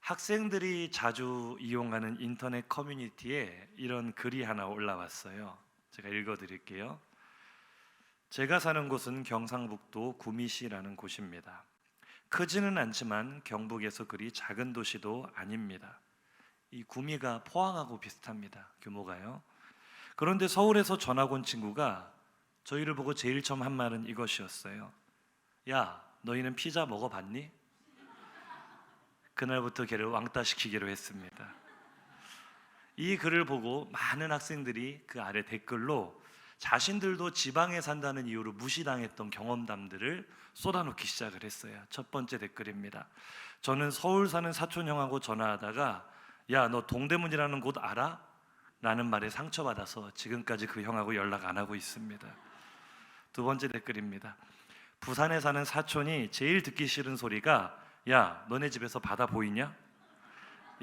학생들이 자주 이용하는 인터넷 커뮤니티에 이런 글이 하나 올라왔어요. 제가 읽어드릴게요. 제가 사는 곳은 경상북도 구미시라는 곳입니다. 크지는 않지만 경북에서 그리 작은 도시도 아닙니다. 이 구미가 포항하고 비슷합니다. 규모가요. 그런데 서울에서 전학 온 친구가 저희를 보고 제일 처음 한 말은 이것이었어요. 야, 너희는 피자 먹어봤니? 그날부터 걔를 왕따시키기로 했습니다. 이 글을 보고 많은 학생들이 그 아래 댓글로 자신들도 지방에 산다는 이유로 무시당했던 경험담들을 쏟아놓기 시작을 했어요. 첫 번째 댓글입니다. 저는 서울 사는 사촌 형하고 전화하다가 야, 너 동대문이라는 곳 알아? 라는 말에 상처받아서 지금까지 그 형하고 연락 안 하고 있습니다. 두 번째 댓글입니다. 부산에 사는 사촌이 제일 듣기 싫은 소리가 야, 너네 집에서 바다 보이냐?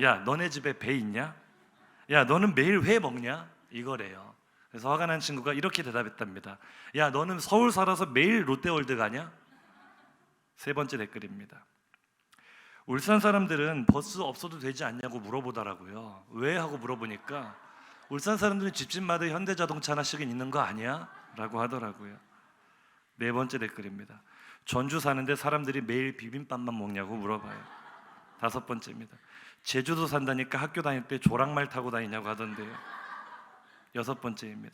야, 너네 집에 배 있냐? 야, 너는 매일 회 먹냐? 이거래요. 그래서 화가 난 친구가 이렇게 대답했답니다. 야, 너는 서울 살아서 매일 롯데월드 가냐? 세 번째 댓글입니다. 울산 사람들은 버스 없어도 되지 않냐고 물어보더라고요. 왜? 하고 물어보니까 울산 사람들은 집집마다 현대자동차 하나씩은 있는 거 아니야? 라고 하더라고요. 네 번째 댓글입니다. 전주 사는데 사람들이 매일 비빔밥만 먹냐고 물어봐요. 다섯 번째입니다. 제주도 산다니까 학교 다닐 때 조랑말 타고 다니냐고 하던데요. 여섯 번째입니다.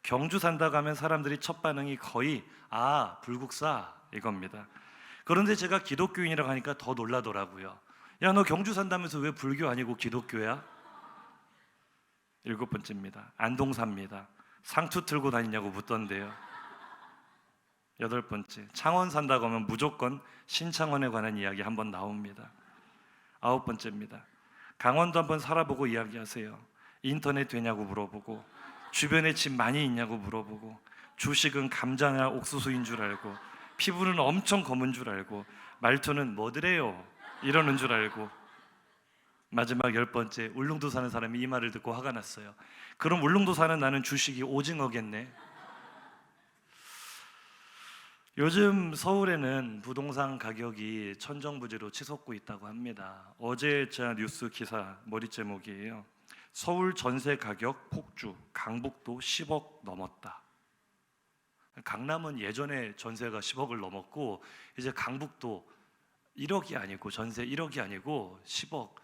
경주 산다고 하면 사람들이 첫 반응이 거의 불국사 이겁니다. 그런데 제가 기독교인이라고 하니까 더 놀라더라고요. 야, 너 경주 산다면서 왜 불교 아니고 기독교야? 일곱 번째입니다. 안동 삽니다. 상투 틀고 다니냐고 묻던데요. 여덟 번째, 창원 산다고 하면 무조건 신창원에 관한 이야기 한번 나옵니다. 아홉 번째입니다. 강원도 한번 살아보고 이야기하세요. 인터넷 되냐고 물어보고 주변에 집 많이 있냐고 물어보고 주식은 감자나 옥수수인 줄 알고 피부는 엄청 검은 줄 알고 말투는 뭐더래요 이러는 줄 알고 마지막 열 번째, 울릉도 사는 사람이 이 말을 듣고 화가 났어요. 그럼 울릉도 사는 나는 주식이 오징어겠네. 요즘 서울에는 부동산 가격이 천정부지로 치솟고 있다고 합니다. 어제 제가 뉴스 기사 머리 제목이에요. 서울 전세 가격 폭주, 강북도 10억 넘었다. 강남은 예전에 전세가 10억을 넘었고 이제 강북도 1억이 아니고 전세 1억이 아니고 10억.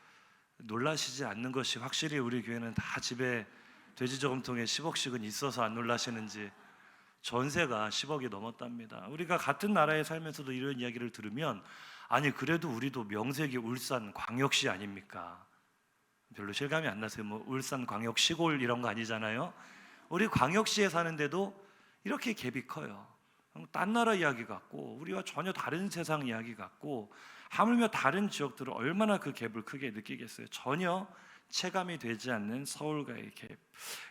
놀라시지 않는 것이 확실히 우리 교회는 다 집에 돼지 저금통에 10억씩은 있어서 안 놀라시는지 전세가 10억이 넘었답니다. 우리가 같은 나라에 살면서도 이런 이야기를 들으면 아니 그래도 우리도 명색이 울산 광역시 아닙니까? 별로 실감이 안 나세요? 뭐 울산 광역 시골 이런 거 아니잖아요. 우리 광역시에 사는데도 이렇게 갭이 커요. 딴 나라 이야기 같고 우리와 전혀 다른 세상 이야기 같고 하물며 다른 지역들은 얼마나 그 갭을 크게 느끼겠어요. 전혀 체감이 되지 않는 서울과의 갭.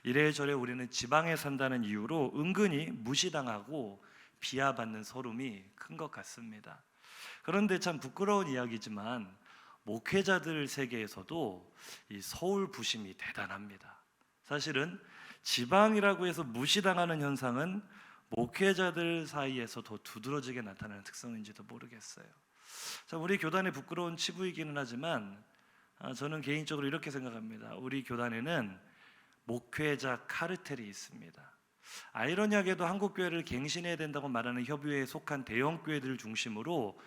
이래저래 우리는 지방에 산다는 이유로 은근히 무시당하고 비하받는 서름이 큰 것 같습니다. 그런데 참 부끄러운 이야기지만 목회자들 세계에서도 이 서울 부심이 대단합니다. 사실은 지방이라고 해서 무시당하는 현상은 목회자들 사이에서 더 두드러지게 나타나는 특성인지도 모르겠어요. 자, 우리 교단의 부끄러운 치부이기는 하지만 저는 개인적으로 이렇게 생각합니다. 우리 교단에는 목회자 카르텔이 있습니다. 아이러니하게도 한국교회를 갱신해야 된다고 말하는 협의회에 속한 대형교회들을 중심으로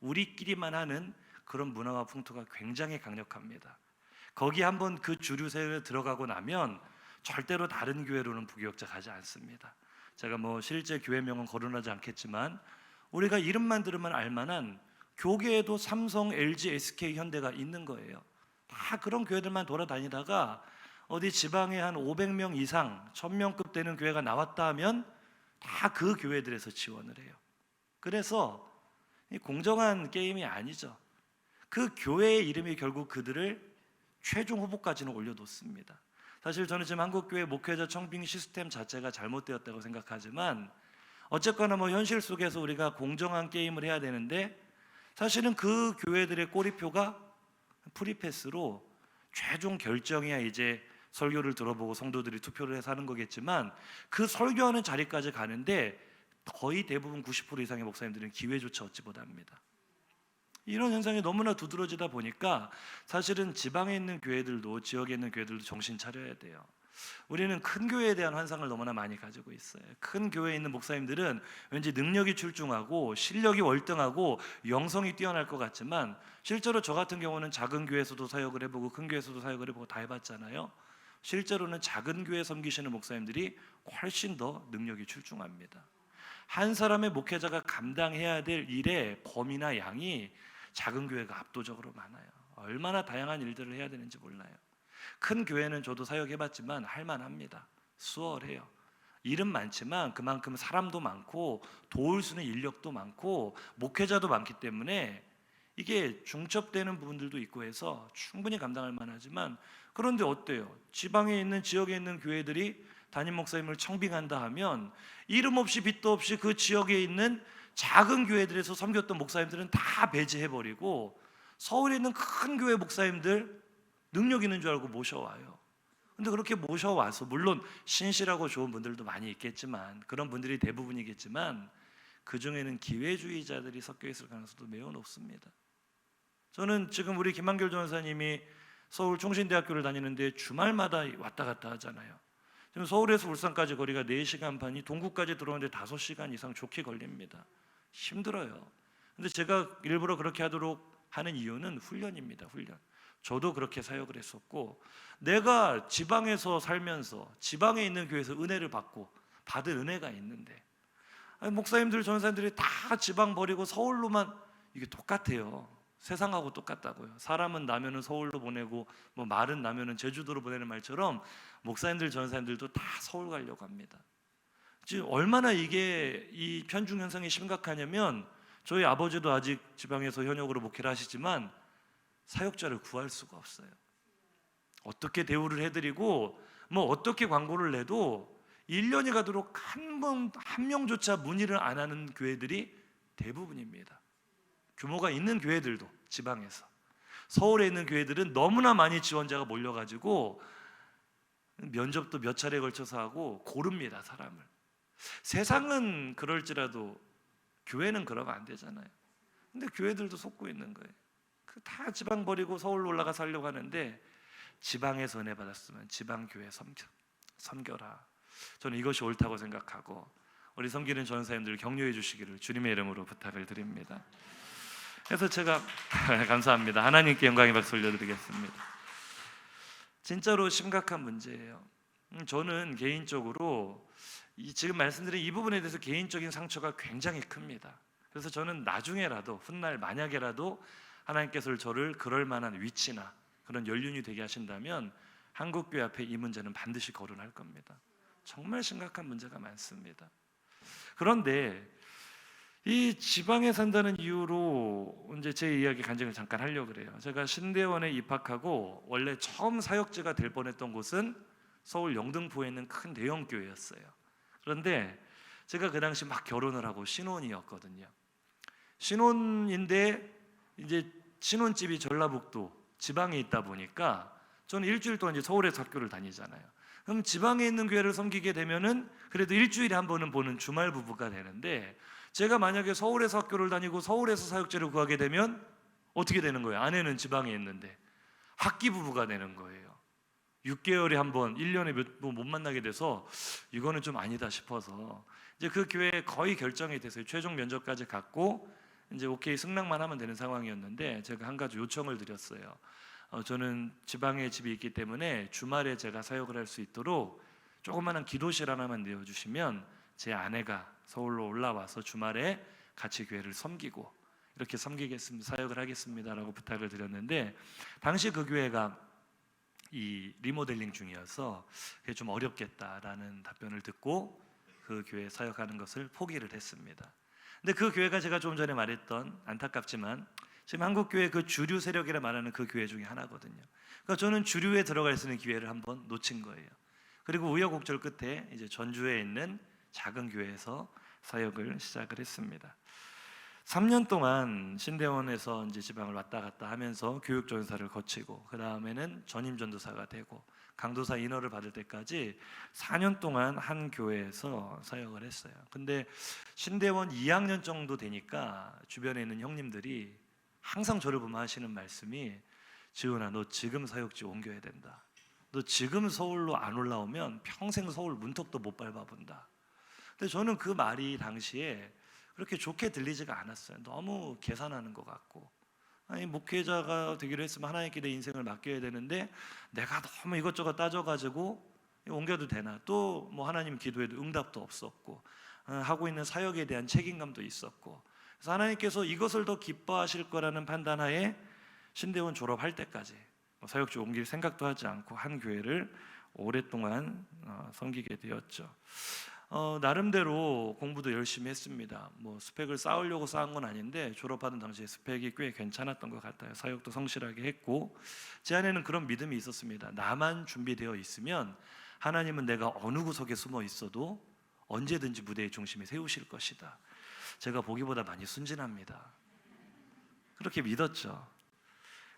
우리끼리만 하는 그런 문화와 풍토가 굉장히 강력합니다. 거기 한번 그 주류세에 들어가고 나면 절대로 다른 교회로는 부교역자 가지 않습니다. 제가 뭐 실제 교회명은 거론하지 않겠지만 우리가 이름만 들으면 알만한 교계에도 삼성, LG, SK, 현대가 있는 거예요. 다 그런 교회들만 돌아다니다가 어디 지방에 한 500명 이상 1000명급 되는 교회가 나왔다 하면 다 그 교회들에서 지원을 해요. 그래서 공정한 게임이 아니죠. 그 교회의 이름이 결국 그들을 최종 후보까지는 올려놓습니다. 사실 저는 지금 한국교회 목회자 청빙 시스템 자체가 잘못되었다고 생각하지만 어쨌거나 뭐 현실 속에서 우리가 공정한 게임을 해야 되는데 사실은 그 교회들의 꼬리표가 프리패스로 최종 결정이야 이제 설교를 들어보고 성도들이 투표를 해서 하는 거겠지만 그 설교하는 자리까지 가는데 거의 대부분 90% 이상의 목사님들은 기회조차 얻지 못합니다. 이런 현상이 너무나 두드러지다 보니까 사실은 지방에 있는 교회들도, 지역에 있는 교회들도 정신 차려야 돼요. 우리는 큰 교회에 대한 환상을 너무나 많이 가지고 있어요. 큰 교회에 있는 목사님들은 왠지 능력이 출중하고 실력이 월등하고 영성이 뛰어날 것 같지만, 실제로 저 같은 경우는 작은 교회에서도 사역을 해보고 큰 교회에서도 사역을 해보고 다 해봤잖아요. 실제로는 작은 교회 섬기시는 목사님들이 훨씬 더 능력이 출중합니다. 한 사람의 목회자가 감당해야 될 일의 범위나 양이 작은 교회가 압도적으로 많아요. 얼마나 다양한 일들을 해야 되는지 몰라요. 큰 교회는 저도 사역해봤지만 할만합니다. 수월해요. 일은 많지만 그만큼 사람도 많고 도울 수 있는 인력도 많고 목회자도 많기 때문에 이게 중첩되는 부분들도 있고 해서 충분히 감당할 만하지만, 그런데 어때요? 지방에 있는, 지역에 있는 교회들이 담임 목사님을 청빙한다 하면 이름 없이 빚도 없이 그 지역에 있는 작은 교회들에서 섬겼던 목사님들은 다 배제해버리고 서울에 있는 큰 교회 목사님들 능력 있는 줄 알고 모셔와요. 근데 그렇게 모셔와서, 물론 신실하고 좋은 분들도 많이 있겠지만, 그런 분들이 대부분이겠지만 그 중에는 기회주의자들이 섞여 있을 가능성도 매우 높습니다. 저는 지금 우리 김한결 전사님이 서울 총신대학교를 다니는데 주말마다 왔다 갔다 하잖아요. 지금 서울에서 울산까지 거리가 4시간 반이, 동구까지 들어오는데 5시간 이상 좋게 걸립니다. 힘들어요. 근데 제가 일부러 그렇게 하도록 하는 이유는 훈련입니다. 훈련. 저도 그렇게 사역을 했었고, 내가 지방에서 살면서 지방에 있는 교회에서 은혜를 받고 받을 은혜가 있는데, 목사님들, 전사님들이 다 지방 버리고 서울로만, 이게 똑같아요. 세상하고 똑같다고요. 사람은 나면은 서울로 보내고 뭐 말은 나면은 제주도로 보내는 말처럼 목사님들, 전사님들도 다 서울 가려고 합니다. 지금 얼마나 이게, 이 편중 현상이 심각하냐면, 저희 아버지도 아직 지방에서 현역으로 목회를 하시지만 사역자를 구할 수가 없어요. 어떻게 대우를 해드리고 뭐 어떻게 광고를 내도 1년이 가도록 한 명조차 문의를 안 하는 교회들이 대부분입니다. 규모가 있는 교회들도 지방에서. 서울에 있는 교회들은 너무나 많이 지원자가 몰려가지고 면접도 몇 차례에 걸쳐서 하고 고릅니다, 사람을. 세상은 그럴지라도 교회는 그러면 안 되잖아요. 근데 교회들도 속고 있는 거예요. 다 지방 버리고 서울로 올라가 살려고 하는데, 지방에서 은혜 받았으면 지방 교회 섬겨라. 저는 이것이 옳다고 생각하고, 우리 섬기는 전사님들 격려해 주시기를 주님의 이름으로 부탁을 드립니다. 그래서 제가 감사합니다. 하나님께 영광의 박수 올려드리겠습니다. 진짜로 심각한 문제예요. 저는 개인적으로 지금 말씀드린 이 부분에 대해서 개인적인 상처가 굉장히 큽니다. 그래서 저는 나중에라도, 훗날 만약에라도 하나님께서 저를 그럴 만한 위치나 그런 연륜이 되게 하신다면 한국교회 앞에 이 문제는 반드시 거론할 겁니다. 정말 심각한 문제가 많습니다. 그런데 이 지방에 산다는 이유로 이제 제 이야기 간증을 잠깐 하려고 그래요. 제가 신대원에 입학하고 원래 처음 사역지가 될 뻔했던 곳은 서울 영등포에 있는 큰 대형 교회였어요. 그런데 제가 그 당시 막 결혼을 하고 신혼이었거든요. 신혼인데 이제 신혼집이 전라북도 지방에 있다 보니까 저는 일주일 동안 이제 서울에서 학교를 다니잖아요. 그럼 지방에 있는 교회를 섬기게 되면은 그래도 일주일에 한 번은 보는 주말 부부가 되는데, 제가 만약에 서울에서 학교를 다니고 서울에서 사역제를 구하게 되면 어떻게 되는 거예요? 아내는 지방에 있는데 학기 부부가 되는 거예요. 6개월에 한 번, 1년에 못 만나게 돼서 이거는 좀 아니다 싶어서 이제 그 교회에 거의 결정이 돼서 최종 면접까지 갔고 이제 오케이 승낙만 하면 되는 상황이었는데, 제가 한 가지 요청을 드렸어요. 저는 지방에 집이 있기 때문에 주말에 제가 사역을 할 수 있도록 조그마한 기도실 하나만 내어주시면 제 아내가 서울로 올라와서 주말에 같이 교회를 섬기고 이렇게 섬기겠습니다, 사역을 하겠습니다라고 부탁을 드렸는데, 당시 그 교회가 이 리모델링 중이어서 그게 좀 어렵겠다라는 답변을 듣고 그 교회 사역하는 것을 포기를 했습니다. 근데 그 교회가 제가 좀 전에 말했던, 안타깝지만 지금 한국 교회 그 주류 세력이라 말하는 그 교회 중에 하나거든요. 그러니까 저는 주류에 들어갈 수 있는 기회를 한번 놓친 거예요. 그리고 우여곡절 끝에 이제 전주에 있는 작은 교회에서 사역을 시작을 했습니다. 3년 동안 신대원에서 이제 지방을 왔다 갔다 하면서 교육 전사를 거치고, 그 다음에는 전임 전도사가 되고 강도사 인허를 받을 때까지 4년 동안 한 교회에서 사역을 했어요. 근데 신대원 2학년 정도 되니까 주변에 있는 형님들이 항상 저를 보면 하시는 말씀이 지훈아, 너 지금 사역지 옮겨야 된다. 너 지금 서울로 안 올라오면 평생 서울 문턱도 못 밟아본다. 근데 저는 그 말이 당시에 그렇게 좋게 들리지가 않았어요. 너무 계산하는 것 같고, 아니 목회자가 되기로 했으면 하나님께 내 인생을 맡겨야 되는데 내가 너무 이것저것 따져가지고 옮겨도 되나, 또 뭐 하나님 기도해도 응답도 없었고, 하고 있는 사역에 대한 책임감도 있었고, 그래서 하나님께서 이것을 더 기뻐하실 거라는 판단하에 신대원 졸업할 때까지 사역지 옮길 생각도 하지 않고 한 교회를 오랫동안 섬기게 되었죠. 나름대로 공부도 열심히 했습니다. 뭐 스펙을 쌓으려고 쌓은 건 아닌데 졸업하는 당시에 스펙이 꽤 괜찮았던 것 같아요. 사역도 성실하게 했고, 제 안에는 그런 믿음이 있었습니다. 나만 준비되어 있으면 하나님은 내가 어느 구석에 숨어 있어도 언제든지 무대의 중심에 세우실 것이다. 제가 보기보다 많이 순진합니다. 그렇게 믿었죠.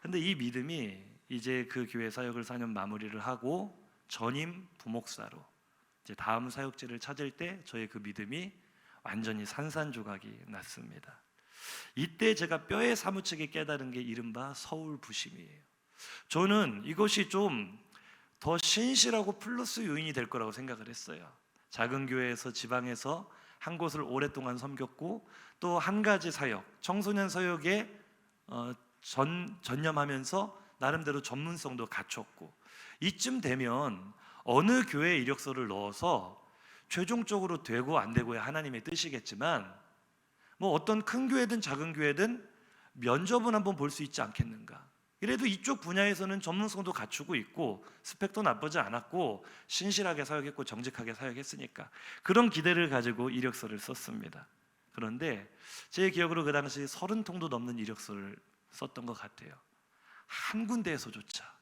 근데 이 믿음이 이제 그 교회 사역을 4년 마무리를 하고 전임 부목사로 이제 다음 사역지를 찾을 때 저의 그 믿음이 완전히 산산조각이 났습니다. 이때 제가 뼈에 사무치게 깨달은 게 이른바 서울 부심이에요. 저는 이것이 좀 더 신실하고 플러스 요인이 될 거라고 생각을 했어요. 작은 교회에서 지방에서 한 곳을 오랫동안 섬겼고, 또 한 가지 사역, 청소년 사역에 전념하면서 나름대로 전문성도 갖췄고, 이쯤 되면 어느 교회에 이력서를 넣어서 최종적으로 되고 안 되고야 하나님의 뜻이겠지만, 뭐 어떤 큰 교회든 작은 교회든 면접은 한번 볼 수 있지 않겠는가. 그래도 이쪽 분야에서는 전문성도 갖추고 있고 스펙도 나쁘지 않았고 신실하게 사역했고 정직하게 사역했으니까 그런 기대를 가지고 이력서를 썼습니다. 그런데 제 기억으로 그 당시 30통도 넘는 이력서를 썼던 것 같아요. 한 군데에서조차,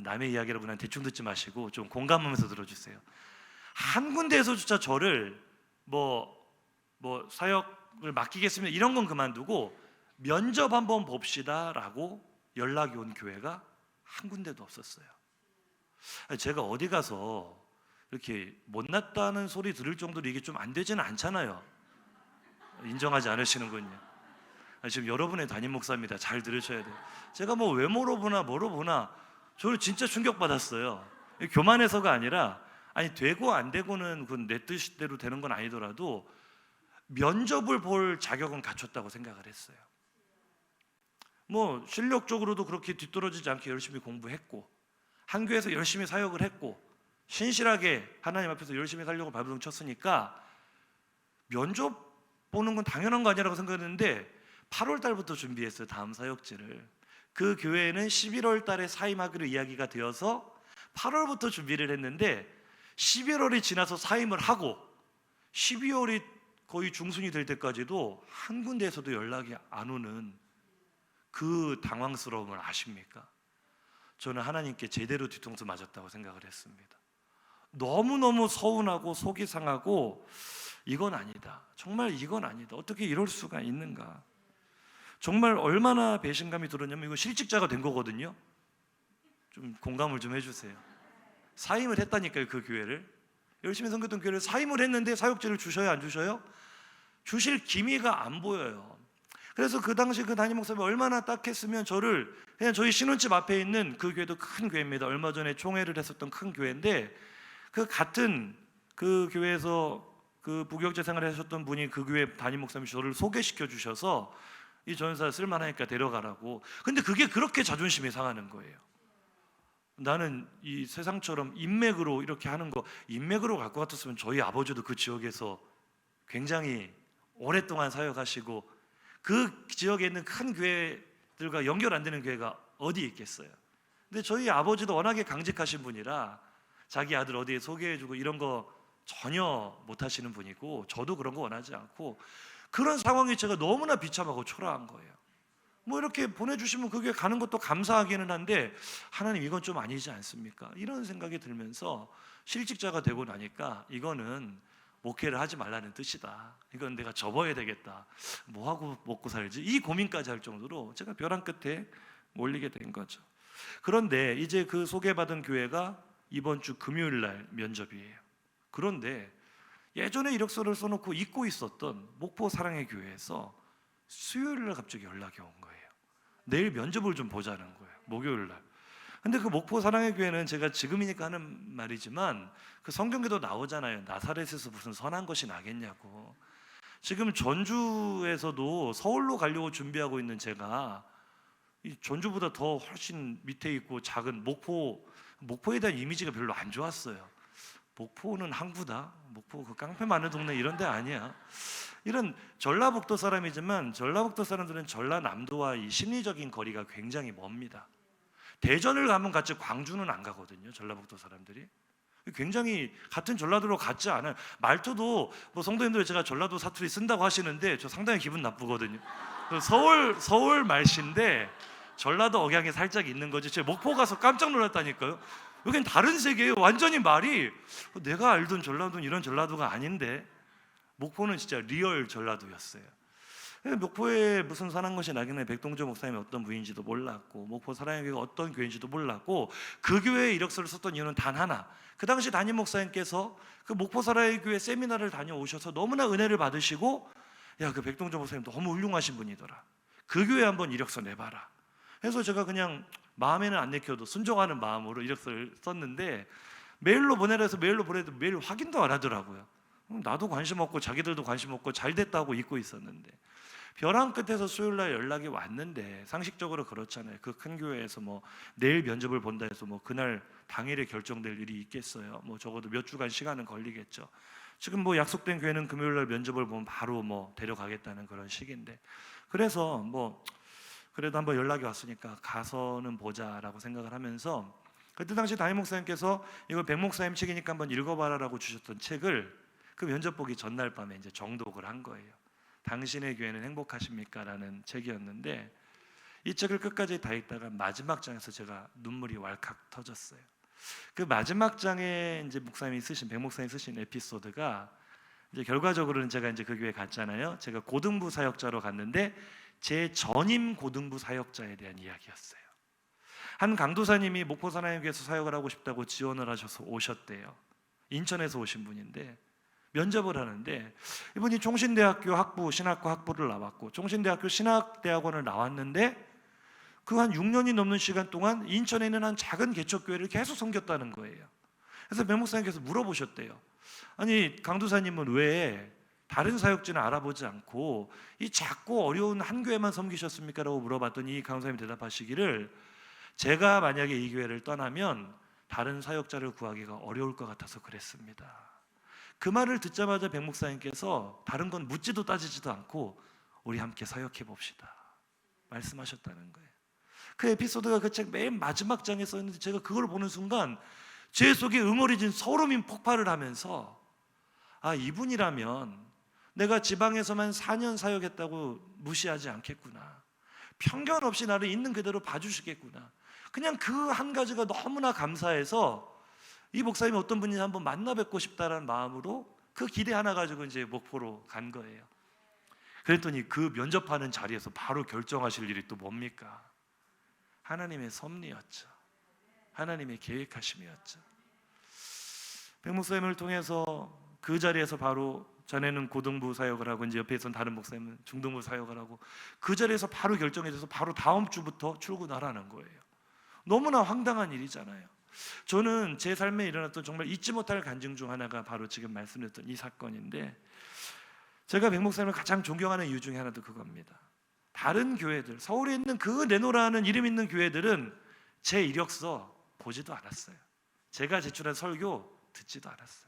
남의 이야기라고 그냥 대충 듣지 마시고 좀 공감하면서 들어주세요. 한 군데에서조차 저를 뭐 사역을 맡기겠습니다 이런 건 그만두고 면접 한번 봅시다 라고 연락이 온 교회가 한 군데도 없었어요. 제가 어디 가서 이렇게 못났다는 소리 들을 정도로 이게 좀 안 되지는 않잖아요. 인정하지 않으시는군요. 지금 여러분의 담임 목사입니다. 잘 들으셔야 돼요. 제가 뭐 외모로 보나 뭐로 보나 저를 진짜 충격받았어요. 교만해서가 아니라, 아니 되고 안 되고는 내 뜻대로 되는 건 아니더라도 면접을 볼 자격은 갖췄다고 생각을 했어요. 뭐 실력적으로도 그렇게 뒤떨어지지 않게 열심히 공부했고, 한 교회에서 열심히 사역을 했고, 신실하게 하나님 앞에서 열심히 살려고 발버둥 쳤으니까 면접 보는 건 당연한 거 아니라고 생각했는데 8월 달부터 준비했어요. 다음 사역지를. 그 교회에는 11월 달에 사임하기로 이야기가 되어서 8월부터 준비를 했는데 11월이 지나서 사임을 하고 12월이 거의 중순이 될 때까지도 한 군데에서도 연락이 안 오는 그 당황스러움을 아십니까? 저는 하나님께 제대로 뒤통수 맞았다고 생각을 했습니다. 너무너무 서운하고 속이 상하고, 이건 아니다, 정말 이건 아니다, 어떻게 이럴 수가 있는가. 정말 얼마나 배신감이 들었냐면, 이거 실직자가 된 거거든요. 좀 공감을 좀 해주세요. 사임을 했다니까요. 그 교회를, 열심히 섬겼던 교회를 사임을 했는데 사역지를 주셔요 안 주셔요? 주실 기미가 안 보여요. 그래서 그 당시 그 담임 목사님이 얼마나 딱했으면 저를 그냥 저희 신혼집 앞에 있는, 그 교회도 큰 교회입니다. 얼마 전에 총회를 했었던 큰 교회인데, 그 같은 그 교회에서 그 부교육자 생활을 하셨던 분이 그 교회 담임 목사님이 저를 소개시켜 주셔서 이 전사 쓸만하니까 데려가라고. 근데 그게 그렇게 자존심이 상하는 거예요. 나는 이 세상처럼 인맥으로 이렇게 하는 거, 인맥으로 갈 것 같았으면 저희 아버지도 그 지역에서 굉장히 오랫동안 사역하시고 그 지역에 있는 큰 교회들과 연결 안 되는 교회가 어디 있겠어요. 근데 저희 아버지도 워낙에 강직하신 분이라 자기 아들 어디에 소개해주고 이런 거 전혀 못 하시는 분이고, 저도 그런 거 원하지 않고, 그런 상황이 제가 너무나 비참하고 초라한 거예요. 뭐 이렇게 보내주시면 그 교회 가는 것도 감사하기는 한데, 하나님 이건 좀 아니지 않습니까? 이런 생각이 들면서 실직자가 되고 나니까 이거는 목회를 하지 말라는 뜻이다, 이건 내가 접어야 되겠다, 뭐하고 먹고 살지, 이 고민까지 할 정도로 제가 벼랑 끝에 몰리게 된 거죠. 그런데 이제 그 소개받은 교회가 이번 주 금요일 날 면접이에요. 그런데 예전에 이력서를 써놓고 잊고 있었던 목포 사랑의 교회에서 수요일 날 갑자기 연락이 온 거예요. 내일 면접을 좀 보자는 거예요. 목요일 날. 근데 그 목포 사랑의 교회는 제가 지금이니까 하는 말이지만 그 성경에도 나오잖아요. 나사렛에서 무슨 선한 것이 나겠냐고. 지금 전주에서도 서울로 가려고 준비하고 있는 제가 이 전주보다 더 훨씬 밑에 있고 작은 목포에 대한 이미지가 별로 안 좋았어요. 목포는 항구다. 목포 그 깡패 많은 동네 이런 데 아니야. 이런 전라북도 사람이지만 전라북도 사람들은 전라남도와 이 심리적인 거리가 굉장히 멉니다. 대전을 가면 같이 광주는 안 가거든요. 전라북도 사람들이 굉장히 같은 전라도로 같지 않아요. 말투도 뭐 성도님들 제가 전라도 사투리 쓴다고 하시는데 저 상당히 기분 나쁘거든요. 서울 말씨인데 전라도 억양이 살짝 있는 거지. 제가 목포 가서 깜짝 놀랐다니까요. 여긴 다른 세계예요. 완전히 말이 내가 알던 전라도는 이런 전라도가 아닌데 목포는 진짜 리얼 전라도였어요. 목포에 무슨 선한 것이 나길래 백동조 목사님이 어떤 부인지도 몰랐고 목포 사랑의 교회가 어떤 교회인지도 몰랐고 그 교회에 이력서를 썼던 이유는 단 하나, 그 당시 담임 목사님께서 그 목포 사랑의 교회 세미나를 다녀오셔서 너무나 은혜를 받으시고 야, 그 백동조 목사님 너무 훌륭하신 분이더라, 그 교회 한번 이력서 내봐라 해서 제가 그냥 마음에는 안 내켜도 순종하는 마음으로 이력서를 썼는데 메일로 보내라 해서 메일로 보내도 메일 확인도 안 하더라고요. 나도 관심 없고 자기들도 관심 없고 잘 됐다고 잊고 있었는데 벼랑 끝에서 수요일날 연락이 왔는데 상식적으로 그렇잖아요. 그 큰 교회에서 뭐 내일 면접을 본다 해서 뭐 그날 당일에 결정될 일이 있겠어요. 뭐 적어도 몇 주간 시간은 걸리겠죠. 지금 뭐 약속된 교회는 금요일날 면접을 보면 바로 뭐 데려가겠다는 그런 식인데 그래서 뭐 그래도 한번 연락이 왔으니까 가서는 보자라고 생각을 하면서 그때 당시 담임 목사님께서 이거 백 목사님 책이니까 한번 읽어봐라라고 주셨던 책을 그 면접 보기 전날 밤에 이제 정독을 한 거예요. 당신의 교회는 행복하십니까? 라는 책이었는데 이 책을 끝까지 다 읽다가 마지막 장에서 제가 눈물이 왈칵 터졌어요. 그 마지막 장에 이제 목사님이 쓰신 백 목사님이 쓰신 에피소드가 이제 결과적으로는 제가 이제 그 교회 갔잖아요. 제가 고등부 사역자로 갔는데 제 전임 고등부 사역자에 대한 이야기였어요. 한 강도사님이 목포 사랑교회에서 사역을 하고 싶다고 지원을 하셔서 오셨대요. 인천에서 오신 분인데 면접을 하는데 이분이 총신대학교 학부 신학과 학부를 나왔고 총신대학교 신학대학원을 나왔는데 그 한 6년이 넘는 시간 동안 인천에 있는 한 작은 개척교회를 계속 섬겼다는 거예요. 그래서 백 목사님께서 물어보셨대요. 아니 강도사님은 왜 다른 사역지는 알아보지 않고 이 작고 어려운 한 교회만 섬기셨습니까? 라고 물어봤더니 이 강도사님이 대답하시기를 제가 만약에 이 교회를 떠나면 다른 사역자를 구하기가 어려울 것 같아서 그랬습니다. 그 말을 듣자마자 백 목사님께서 다른 건 묻지도 따지지도 않고 우리 함께 사역해 봅시다 말씀하셨다는 거예요. 그 에피소드가 그 책 맨 마지막 장에 써 있는데 제가 그걸 보는 순간 제 속에 응어리진 소름이 폭발을 하면서 아, 이분이라면 내가 지방에서만 4년 사역했다고 무시하지 않겠구나, 편견 없이 나를 있는 그대로 봐주시겠구나, 그냥 그 한 가지가 너무나 감사해서 이 목사님이 어떤 분인지 한번 만나 뵙고 싶다라는 마음으로 그 기대 하나 가지고 이제 목포로 간 거예요. 그랬더니 그 면접하는 자리에서 바로 결정하실 일이 또 뭡니까? 하나님의 섭리였죠. 하나님의 계획하심이었죠. 백 목사님을 통해서 그 자리에서 바로 전에는 고등부 사역을 하고 이제 옆에 있던 다른 목사님은 중등부 사역을 하고 그 자리에서 바로 결정이 돼서 바로 다음 주부터 출근하라는 거예요. 너무나 황당한 일이잖아요. 저는 제 삶에 일어났던 정말 잊지 못할 간증 중 하나가 바로 지금 말씀드렸던 이 사건인데 제가 백 목사님을 가장 존경하는 이유 중에 하나도 그겁니다. 다른 교회들, 서울에 있는 그 네노라는 이름 있는 교회들은 제 이력서 보지도 않았어요. 제가 제출한 설교 듣지도 않았어요.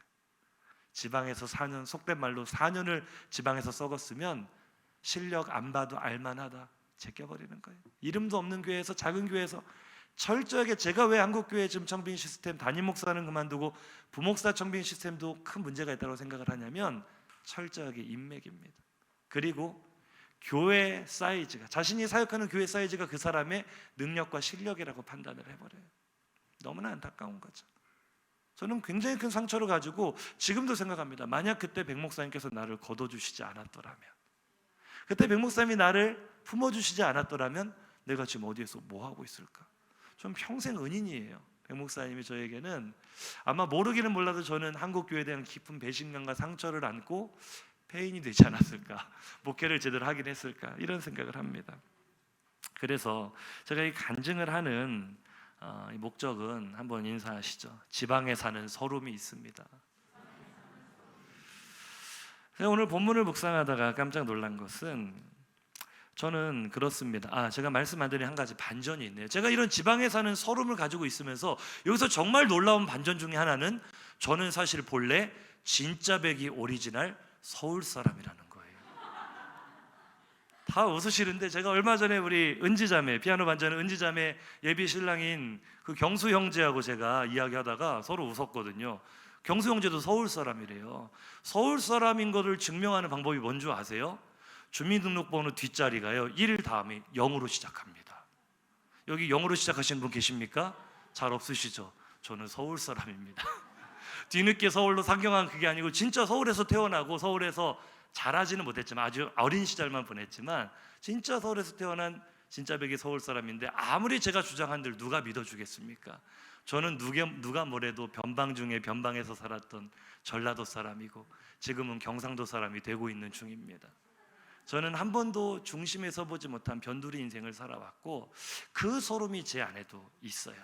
지방에서 4년, 속된 말로 4년을 지방에서 썩었으면 실력 안 봐도 알만하다 제껴버리는 거예요. 이름도 없는 교회에서, 작은 교회에서 철저하게 제가 왜 한국교회 지금 청빙 시스템 담임 목사는 그만두고 부목사 청빙 시스템도 큰 문제가 있다고 생각을 하냐면 철저하게 인맥입니다. 그리고 교회 사이즈가, 자신이 사역하는 교회 사이즈가 그 사람의 능력과 실력이라고 판단을 해버려요. 너무나 안타까운 거죠. 저는 굉장히 큰 상처를 가지고 지금도 생각합니다. 만약 그때 백 목사님께서 나를 거둬주시지 않았더라면, 그때 백 목사님이 나를 품어주시지 않았더라면 내가 지금 어디에서 뭐 하고 있을까? 전 평생 은인이에요. 백 목사님이 저에게는 아마 모르기는 몰라도 저는 한국교회에 대한 깊은 배신감과 상처를 안고 폐인이 되지 않았을까, 목회를 제대로 하긴 했을까, 이런 생각을 합니다. 그래서 제가 이 간증을 하는 이 목적은, 한번 인사하시죠. 지방에 사는 서름이 있습니다. 제가 오늘 본문을 묵상하다가 깜짝 놀란 것은, 저는 그렇습니다. 제가 말씀 안 드린 한 가지 반전이 있네요. 제가 이런 지방에 사는 서름을 가지고 있으면서 여기서 정말 놀라운 반전 중에 하나는, 저는 사실 본래 진짜 백이 오리지널 서울 사람이라는 거예요. 다 웃으시는데, 제가 얼마 전에 우리 은지자매, 피아노 반주하는 은지자매 예비 신랑인 그 경수 형제하고 제가 이야기하다가 서로 웃었거든요. 경수 형제도 서울 사람이래요. 서울 사람인 것을 증명하는 방법이 뭔 줄 아세요? 주민등록번호 뒷자리가요, 1 다음에 0으로 시작합니다. 여기 0으로 시작하시는 분 계십니까? 잘 없으시죠? 저는 서울 사람입니다. 뒤늦게 서울로 상경한 그게 아니고, 진짜 서울에서 태어나고 서울에서 자라지는 못했지만 아주 어린 시절만 보냈지만, 진짜 서울에서 태어난 진짜 백의 서울 사람인데, 아무리 제가 주장한들 누가 믿어주겠습니까? 저는 누가 뭐래도 변방 중에 변방에서 살았던 전라도 사람이고, 지금은 경상도 사람이 되고 있는 중입니다. 저는 한 번도 중심에 서보지 못한 변두리 인생을 살아왔고, 그 서름이 제 안에도 있어요.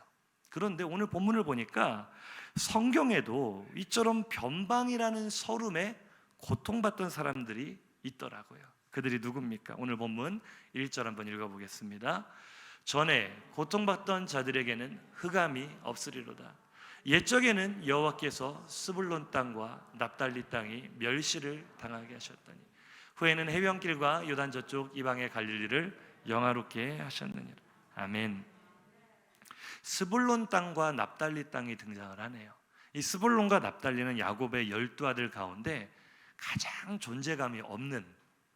그런데 오늘 본문을 보니까 성경에도 이처럼 변방이라는 서름에 고통받던 사람들이 있더라고요. 그들이 누굽니까? 오늘 본문 1절 한번 읽어보겠습니다. 전에 고통받던 자들에게는 흑암이 없으리로다. 옛적에는 여호와께서 스불론 땅과 납달리 땅이 멸시를 당하게 하셨더니, 후에는 해변길과 요단 저쪽 이방의 갈릴리를 영화롭게 하셨느니라. 아멘. 스불론 땅과 납달리 땅이 등장을 하네요. 이 스불론과 납달리는 야곱의 12아들 가운데 가장 존재감이 없는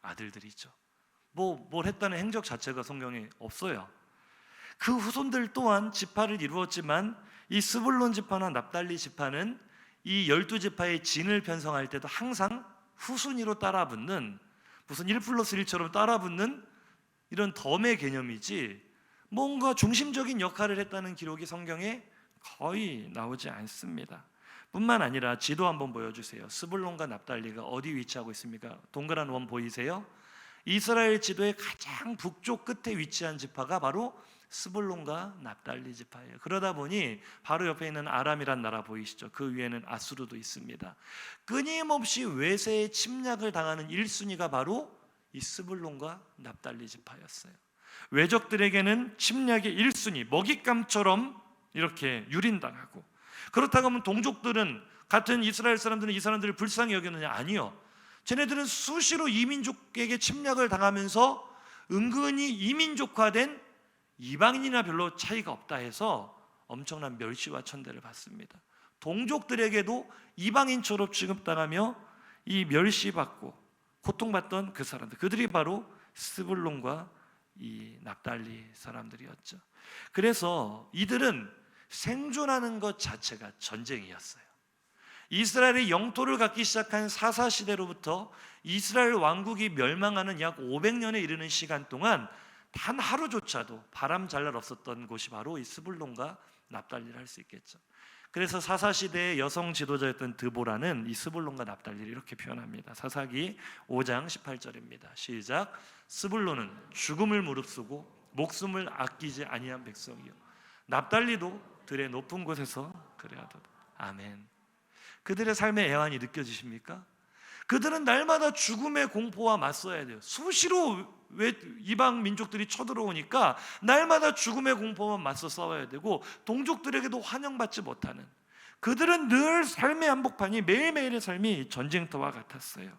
아들들이죠. 뭘 했다는 행적 자체가 성경에 없어요. 그 후손들 또한 지파를 이루었지만, 이 스불론 지파나 납달리 지파는 이 12지파의 진을 편성할 때도 항상 후순위로 따라붙는, 무슨 1+1처럼 따라붙는 이런 덤의 개념이지, 뭔가 중심적인 역할을 했다는 기록이 성경에 거의 나오지 않습니다. 뿐만 아니라 지도 한번 보여주세요. 스불론과 납달리가 어디 위치하고 있습니까? 동그란 원 보이세요? 이스라엘 지도의 가장 북쪽 끝에 위치한 지파가 바로 스불론과 납달리 지파예요. 그러다 보니 바로 옆에 있는 아람이란 나라 보이시죠? 그 위에는 아수르도 있습니다. 끊임없이 외세의 침략을 당하는 1순위가 바로 이 스불론과 납달리 지파였어요. 외적들에게는 침략의 1순위, 먹잇감처럼 이렇게 유린당하고, 그렇다고 하면 동족들은, 같은 이스라엘 사람들은 이 사람들을 불쌍히 여겼느냐? 아니요. 쟤네들은 수시로 이민족에게 침략을 당하면서 은근히 이민족화된 이방인이나 별로 차이가 없다 해서 엄청난 멸시와 천대를 받습니다. 동족들에게도 이방인처럼 취급당하며 이 멸시받고 고통받던 그 사람들, 그들이 바로 스불론과 이 납달리 사람들이었죠. 그래서 이들은 생존하는 것 자체가 전쟁이었어요. 이스라엘의 영토를 갖기 시작한 사사시대로부터 이스라엘 왕국이 멸망하는 약 500년에 이르는 시간 동안 단 하루조차도 바람 잘 날 없었던 곳이 바로 이 스불론과 납달리를 할 수 있겠죠. 그래서 사사시대의 여성 지도자였던 드보라는 이 스불론과 납달리를 이렇게 표현합니다. 사사기 5장 18절입니다. 시작. 스불론은 죽음을 무릅쓰고 목숨을 아끼지 아니한 백성이요, 납달리도 들의 높은 곳에서 그래하도다. 아멘. 그들의 삶의 애환이 느껴지십니까? 그들은 날마다 죽음의 공포와 맞서야 돼요. 수시로 이방 민족들이 쳐들어오니까 날마다 죽음의 공포와 맞서 싸워야 되고, 동족들에게도 환영받지 못하는, 그들은 늘 삶의 한복판이, 매일매일의 삶이 전쟁터와 같았어요.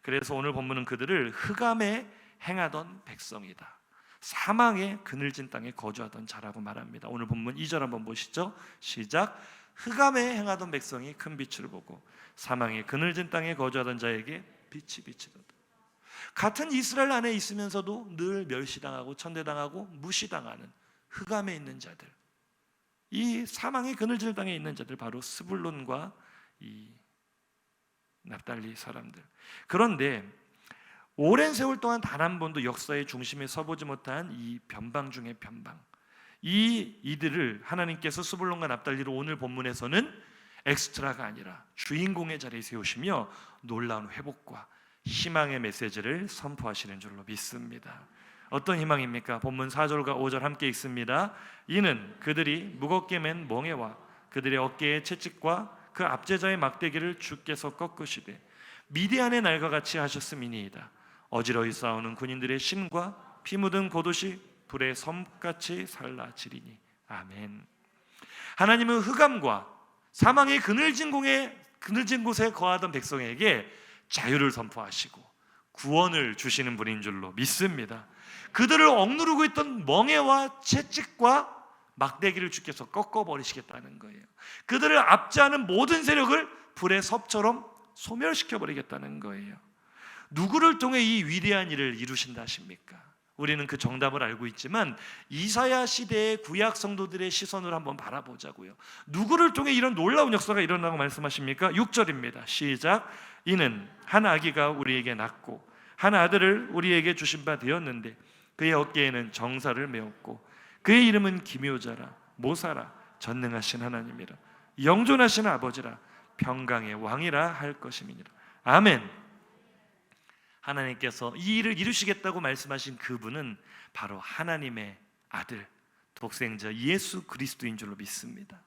그래서 오늘 본문은 그들을 흑암에 행하던 백성이다, 사망의 그늘진 땅에 거주하던 자라고 말합니다. 오늘 본문 2절 한번 보시죠. 시작. 흑암에 행하던 백성이 큰 빛을 보고 사망의 그늘진 땅에 거주하던 자에게 빛이 비치도다. 같은 이스라엘 안에 있으면서도 늘 멸시당하고 천대당하고 무시당하는 흑암에 있는 자들, 이 사망의 그늘진 땅에 있는 자들, 바로 스불론과 이 납달리 사람들. 그런데 오랜 세월 동안 단 한 번도 역사의 중심에 서보지 못한 이 변방 중의 변방, 이들을 하나님께서 스불론과 납달리를 오늘 본문에서는 엑스트라가 아니라 주인공의 자리에 세우시며 놀라운 회복과 희망의 메시지를 선포하시는 줄로 믿습니다. 어떤 희망입니까? 본문 4절과 5절 함께 읽습니다. 이는 그들이 무겁게 맨 멍에와 그들의 어깨의 채찍과 그 압제자의 막대기를 주께서 꺾으시되 미디안의 날과 같이 하셨음이니이다. 어지러이 싸우는 군인들의 신과 피 묻은 겉옷이 불의 섬같이 살라지리니. 아멘. 하나님은 흑암과 사망의 그늘진 곳에 거하던 백성에게 자유를 선포하시고 구원을 주시는 분인 줄로 믿습니다. 그들을 억누르고 있던 멍에와 채찍과 막대기를 주께서 꺾어버리시겠다는 거예요. 그들을 압제하는 모든 세력을 불의 섭처럼 소멸시켜버리겠다는 거예요. 누구를 통해 이 위대한 일을 이루신다 하십니까? 우리는 그 정답을 알고 있지만 이사야 시대의 구약 성도들의 시선으로 한번 바라보자고요. 누구를 통해 이런 놀라운 역사가 일어나고 말씀하십니까? 6절입니다. 시작. 이는 한 아기가 우리에게 낳고 한 아들을 우리에게 주신 바 되었는데 그의 어깨에는 정사를 메었고 그의 이름은 기묘자라 모사라 전능하신 하나님이라 영존하신 아버지라 평강의 왕이라 할 것임이니라. 아멘. 하나님께서 이 일을 이루시겠다고 말씀하신 그분은 바로 하나님의 아들 독생자 예수 그리스도인 줄로 믿습니다.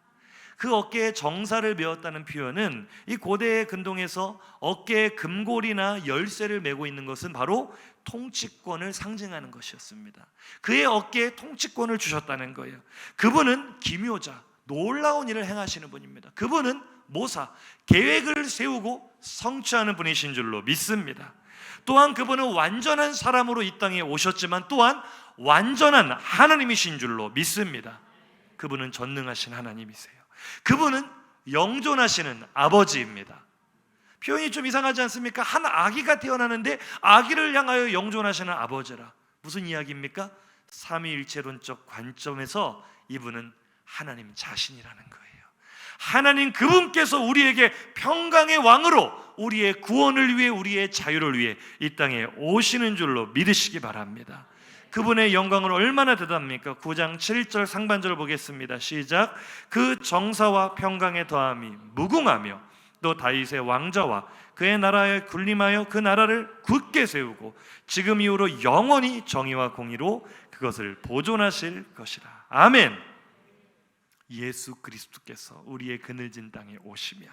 그 어깨에 정사를 메었다는 표현은 이 고대의 근동에서 어깨에 금골이나 열쇠를 메고 있는 것은 바로 통치권을 상징하는 것이었습니다. 그의 어깨에 통치권을 주셨다는 거예요. 그분은 기묘자, 놀라운 일을 행하시는 분입니다. 그분은 모사, 계획을 세우고 성취하는 분이신 줄로 믿습니다. 또한 그분은 완전한 사람으로 이 땅에 오셨지만 또한 완전한 하나님이신 줄로 믿습니다. 그분은 전능하신 하나님이세요. 그분은 영존하시는 아버지입니다. 표현이 좀 이상하지 않습니까? 한 아기가 태어나는데 아기를 향하여 영존하시는 아버지라. 무슨 이야기입니까? 삼위일체론적 관점에서 이분은 하나님 자신이라는 거예요. 하나님 그분께서 우리에게 평강의 왕으로 우리의 구원을 위해 우리의 자유를 위해 이 땅에 오시는 줄로 믿으시기 바랍니다. 그분의 영광은 얼마나 대단합니까? 9장 7절 상반절을 보겠습니다. 시작. 그 정사와 평강의 더함이 무궁하며 또 다윗의 왕자와 그의 나라에 군림하여 그 나라를 굳게 세우고 지금 이후로 영원히 정의와 공의로 그것을 보존하실 것이라. 아멘. 예수 그리스도께서 우리의 그늘진 땅에 오시면,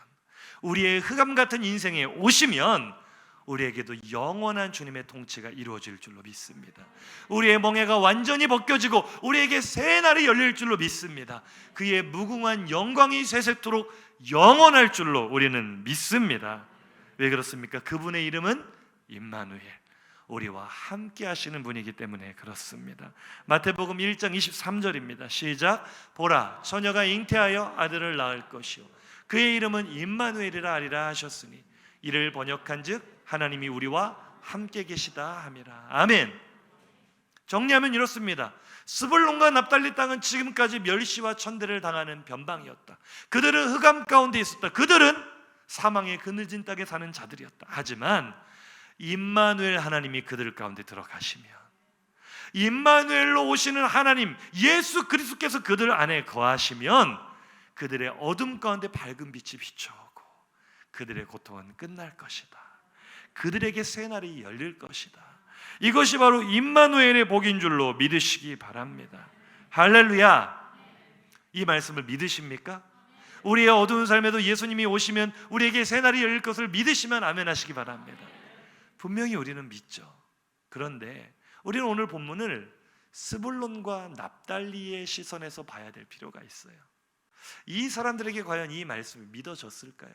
우리의 흑암 같은 인생에 오시면 우리에게도 영원한 주님의 통치가 이루어질 줄로 믿습니다. 우리의 멍에가 완전히 벗겨지고 우리에게 새 날이 열릴 줄로 믿습니다. 그의 무궁한 영광이 세세토록 영원할 줄로 우리는 믿습니다. 왜 그렇습니까? 그분의 이름은 임마누엘, 우리와 함께 하시는 분이기 때문에 그렇습니다. 마태복음 1장 23절입니다. 시작. 보라, 처녀가 잉태하여 아들을 낳을 것이요 그의 이름은 임마누엘이라 하리라 하셨으니 이를 번역한즉 하나님이 우리와 함께 계시다 함이라. 아멘. 정리하면 이렇습니다. 스불론과 납달리 땅은 지금까지 멸시와 천대를 당하는 변방이었다. 그들은 흑암 가운데 있었다. 그들은 사망의 그늘진 땅에 사는 자들이었다. 하지만 임마누엘 하나님이 그들 가운데 들어가시면, 임마누엘로 오시는 하나님 예수 그리스도께서 그들 안에 거하시면 그들의 어둠 가운데 밝은 빛이 비춰오고 그들의 고통은 끝날 것이다. 그들에게 새 날이 열릴 것이다. 이것이 바로 임마누엘의 복인 줄로 믿으시기 바랍니다. 할렐루야. 이 말씀을 믿으십니까? 우리의 어두운 삶에도 예수님이 오시면 우리에게 새 날이 열릴 것을 믿으시면 아멘 하시기 바랍니다. 분명히 우리는 믿죠. 그런데 우리는 오늘 본문을 스불론과 납달리의 시선에서 봐야 될 필요가 있어요. 이 사람들에게 과연 이 말씀이 믿어졌을까요?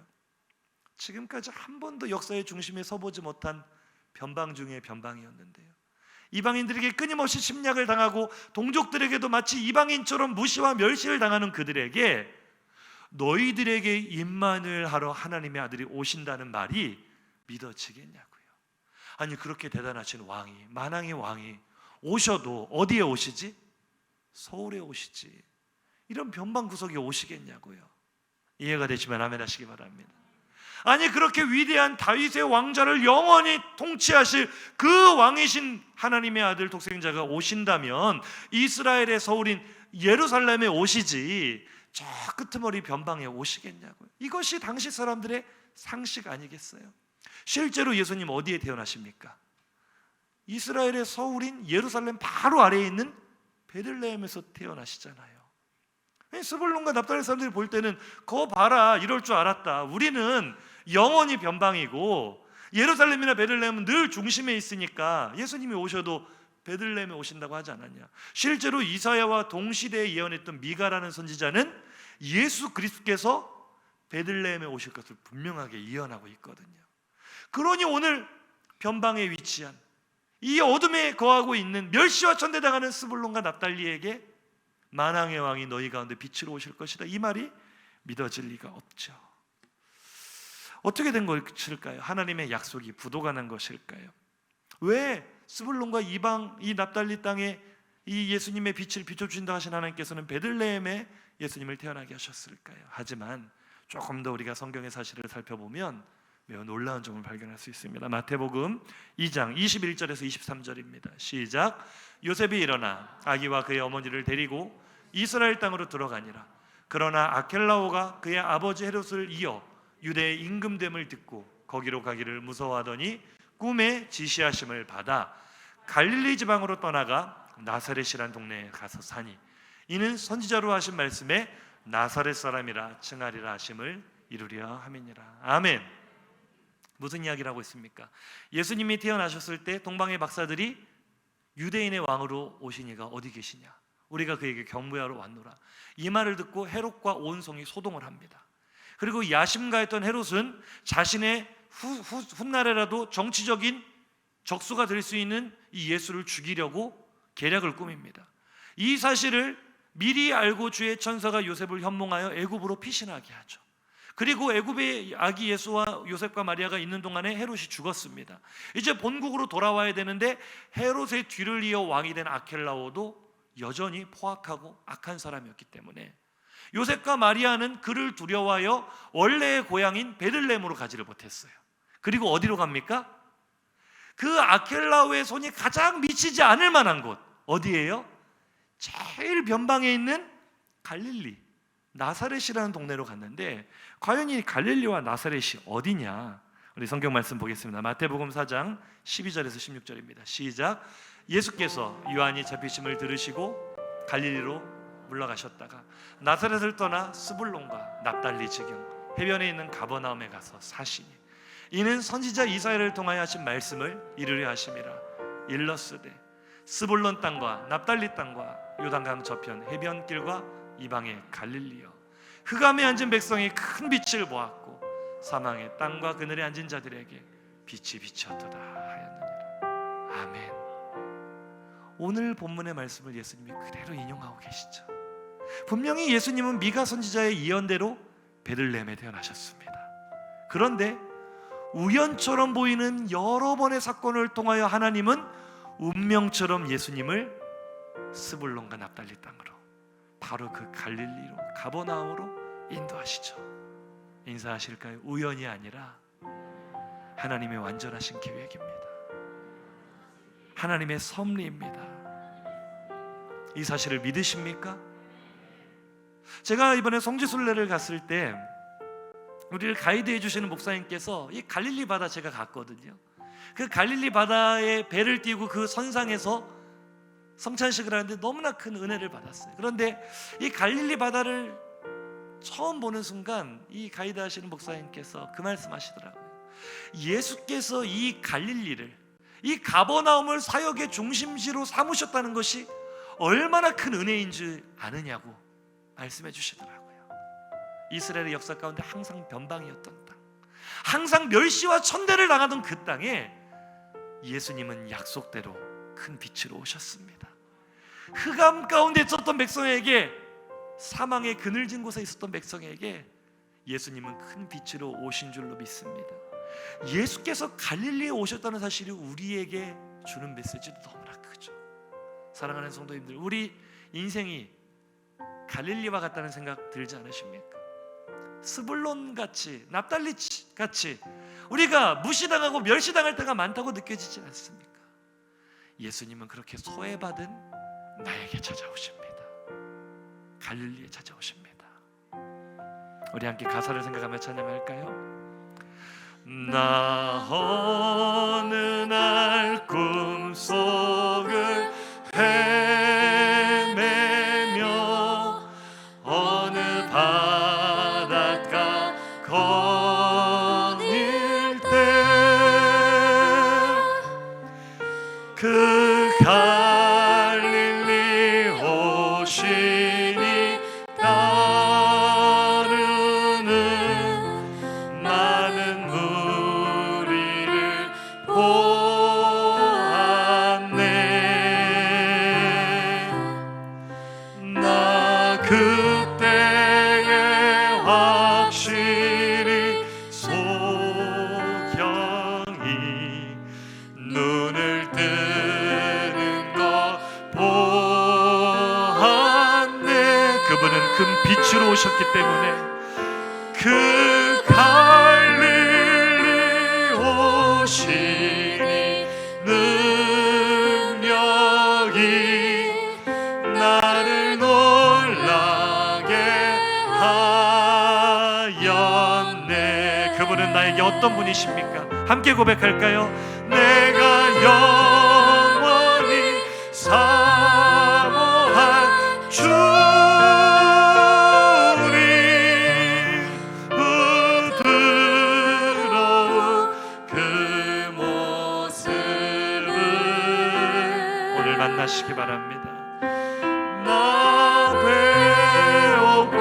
지금까지 한 번도 역사의 중심에 서보지 못한 변방 중의 변방이었는데요. 이방인들에게 끊임없이 침략을 당하고 동족들에게도 마치 이방인처럼 무시와 멸시를 당하는 그들에게 너희들에게 임마누엘 하러 하나님의 아들이 오신다는 말이 믿어지겠냐고요. 아니 그렇게 대단하신 왕이, 만왕의 왕이 오셔도 어디에 오시지? 서울에 오시지. 이런 변방 구석에 오시겠냐고요. 이해가 되시면 아멘 하시기 바랍니다. 아니 그렇게 위대한 다윗의 왕자를 영원히 통치하실 그 왕이신 하나님의 아들 독생자가 오신다면 이스라엘의 서울인 예루살렘에 오시지 저 끄트머리 변방에 오시겠냐고요. 이것이 당시 사람들의 상식 아니겠어요? 실제로 예수님 어디에 태어나십니까? 이스라엘의 서울인 예루살렘 바로 아래에 있는 베들레헴에서 태어나시잖아요. 스불론과 납달리 사람들이 볼 때는 거 봐라, 이럴 줄 알았다. 우리는 영원히 변방이고 예루살렘이나 베들레헴은 늘 중심에 있으니까 예수님이 오셔도 베들레헴에 오신다고 하지 않았냐. 실제로 이사야와 동시대에 예언했던 미가라는 선지자는 예수 그리스도께서 베들레헴에 오실 것을 분명하게 예언하고 있거든요. 그러니 오늘 변방에 위치한 이 어둠에 거하고 있는 멸시와 천대당하는 스불론과 납달리에게 만왕의 왕이 너희 가운데 빛으로 오실 것이다, 이 말이 믿어질 리가 없죠. 어떻게 된 것일까요? 하나님의 약속이 부도가 난 것일까요? 왜 스불론과 이방 이 납달리 땅에 이 예수님의 빛을 비춰주신다 하신 하나님께서는 베들레헴에 예수님을 태어나게 하셨을까요? 하지만 조금 더 우리가 성경의 사실을 살펴보면 매우 놀라운 점을 발견할 수 있습니다. 마태복음 2장 21절에서 23절입니다. 시작. 요셉이 일어나 아기와 그의 어머니를 데리고 이스라엘 땅으로 들어가니라. 그러나 아켈라오가 그의 아버지 헤롯을 이어 유대의 임금됨을 듣고 거기로 가기를 무서워하더니 꿈에 지시하심을 받아 갈릴리 지방으로 떠나가 나사렛이란 동네에 가서 사니 이는 선지자로 하신 말씀에 나사렛 사람이라 칭하리라 하심을 이루려 함이니라. 아멘. 무슨 이야기를 하고 있습니까? 예수님이 태어나셨을 때 동방의 박사들이 유대인의 왕으로 오신 이가 어디 계시냐, 우리가 그에게 경배하러 왔노라, 이 말을 듣고 헤롯과 온 성이 소동을 합니다. 그리고 야심가했던 헤롯은 자신의 훗날에라도 정치적인 적수가 될 수 있는 이 예수를 죽이려고 계략을 꾸밉니다. 이 사실을 미리 알고 주의 천사가 요셉을 현몽하여 애굽으로 피신하게 하죠. 그리고 애굽의 아기 예수와 요셉과 마리아가 있는 동안에 헤롯이 죽었습니다. 이제 본국으로 돌아와야 되는데 헤롯의 뒤를 이어 왕이 된 아켈라오도 여전히 포악하고 악한 사람이었기 때문에 요셉과 마리아는 그를 두려워하여 원래의 고향인 베들레헴으로 가지를 못했어요. 그리고 어디로 갑니까? 그 아켈라오의 손이 가장 미치지 않을 만한 곳, 어디예요? 제일 변방에 있는 갈릴리, 나사렛이라는 동네로 갔는데 과연 이 갈릴리와 나사렛이 어디냐? 우리 성경 말씀 보겠습니다. 마태복음 4장 12절에서 16절입니다. 시작. 예수께서 요한이 잡히심을 들으시고 갈릴리로 물러가셨다가 나사렛을 떠나 스불론과 납달리 지경 해변에 있는 가버나움에 가서 사시니 이는 선지자 이사야를 통하여 하신 말씀을 이루려 하심이라. 일러스되 스불론 땅과 납달리 땅과 요단강 저편 해변길과 이방의 갈릴리여, 흑암에 앉은 백성이 큰 빛을 보았고 사망의 땅과 그늘에 앉은 자들에게 빛이 비쳤도다 하였느니라. 아멘. 오늘 본문의 말씀을 예수님이 그대로 인용하고 계시죠. 분명히 예수님은 미가 선지자의 예언대로 베들레헴에 태어나셨습니다. 그런데 우연처럼 보이는 여러 번의 사건을 통하여 하나님은 운명처럼 예수님을 스불론과 납달리 땅으로, 바로 그 갈릴리로 가버나움으로 인도하시죠. 인사하실까요? 우연이 아니라 하나님의 완전하신 계획입니다. 하나님의 섭리입니다. 이 사실을 믿으십니까? 제가 이번에 성지순례를 갔을 때 우리를 가이드해 주시는 목사님께서 이 갈릴리 바다 제가 갔거든요. 그 갈릴리 바다에 배를 띄우고 그 선상에서 성찬식을 하는데 너무나 큰 은혜를 받았어요. 그런데 이 갈릴리 바다를 처음 보는 순간 이 가이드 하시는 목사님께서 그 말씀하시더라고요. 예수께서 이 갈릴리를, 이 가버나움을 사역의 중심지로 삼으셨다는 것이 얼마나 큰 은혜인 줄 아느냐고 말씀해 주시더라고요. 이스라엘의 역사 가운데 항상 변방이었던 땅, 항상 멸시와 천대를 당하던 그 땅에 예수님은 약속대로 큰 빛으로 오셨습니다. 흑암 가운데 있었던 백성에게, 사망의 그늘진 곳에 있었던 백성에게 예수님은 큰 빛으로 오신 줄로 믿습니다. 예수께서 갈릴리에 오셨다는 사실이 우리에게 주는 메시지도 너무나 크죠. 사랑하는 성도님들, 우리 인생이 갈릴리와 같다는 생각 들지 않으십니까? 스불론같이, 납달리같이 우리가 무시당하고 멸시당할 때가 많다고 느껴지지 않습니까? 예수님은 그렇게 소외받은 나에게 찾아오십니다. 갈릴리에 찾아오십니다. 우리 함께 가사를 생각하며 찬양할까요? 나 어느 날 꿈속에 그 갈릴리 오시니 따르는 많은 무리를 보았네. 나 그때에 확실히 소경이 눈을 뜨는 것 보았네. 그분은 큰 빛으로 오셨기 때문에 그 갈릴리 오시니 능력이 나를 놀라게 하였네. 그분은 나에게 어떤 분이십니까? 함께 고백할까요? 내가 영원히 사모한 주님, 부드러운 그 모습을 오늘 만나시기 바랍니다. 나 배웠고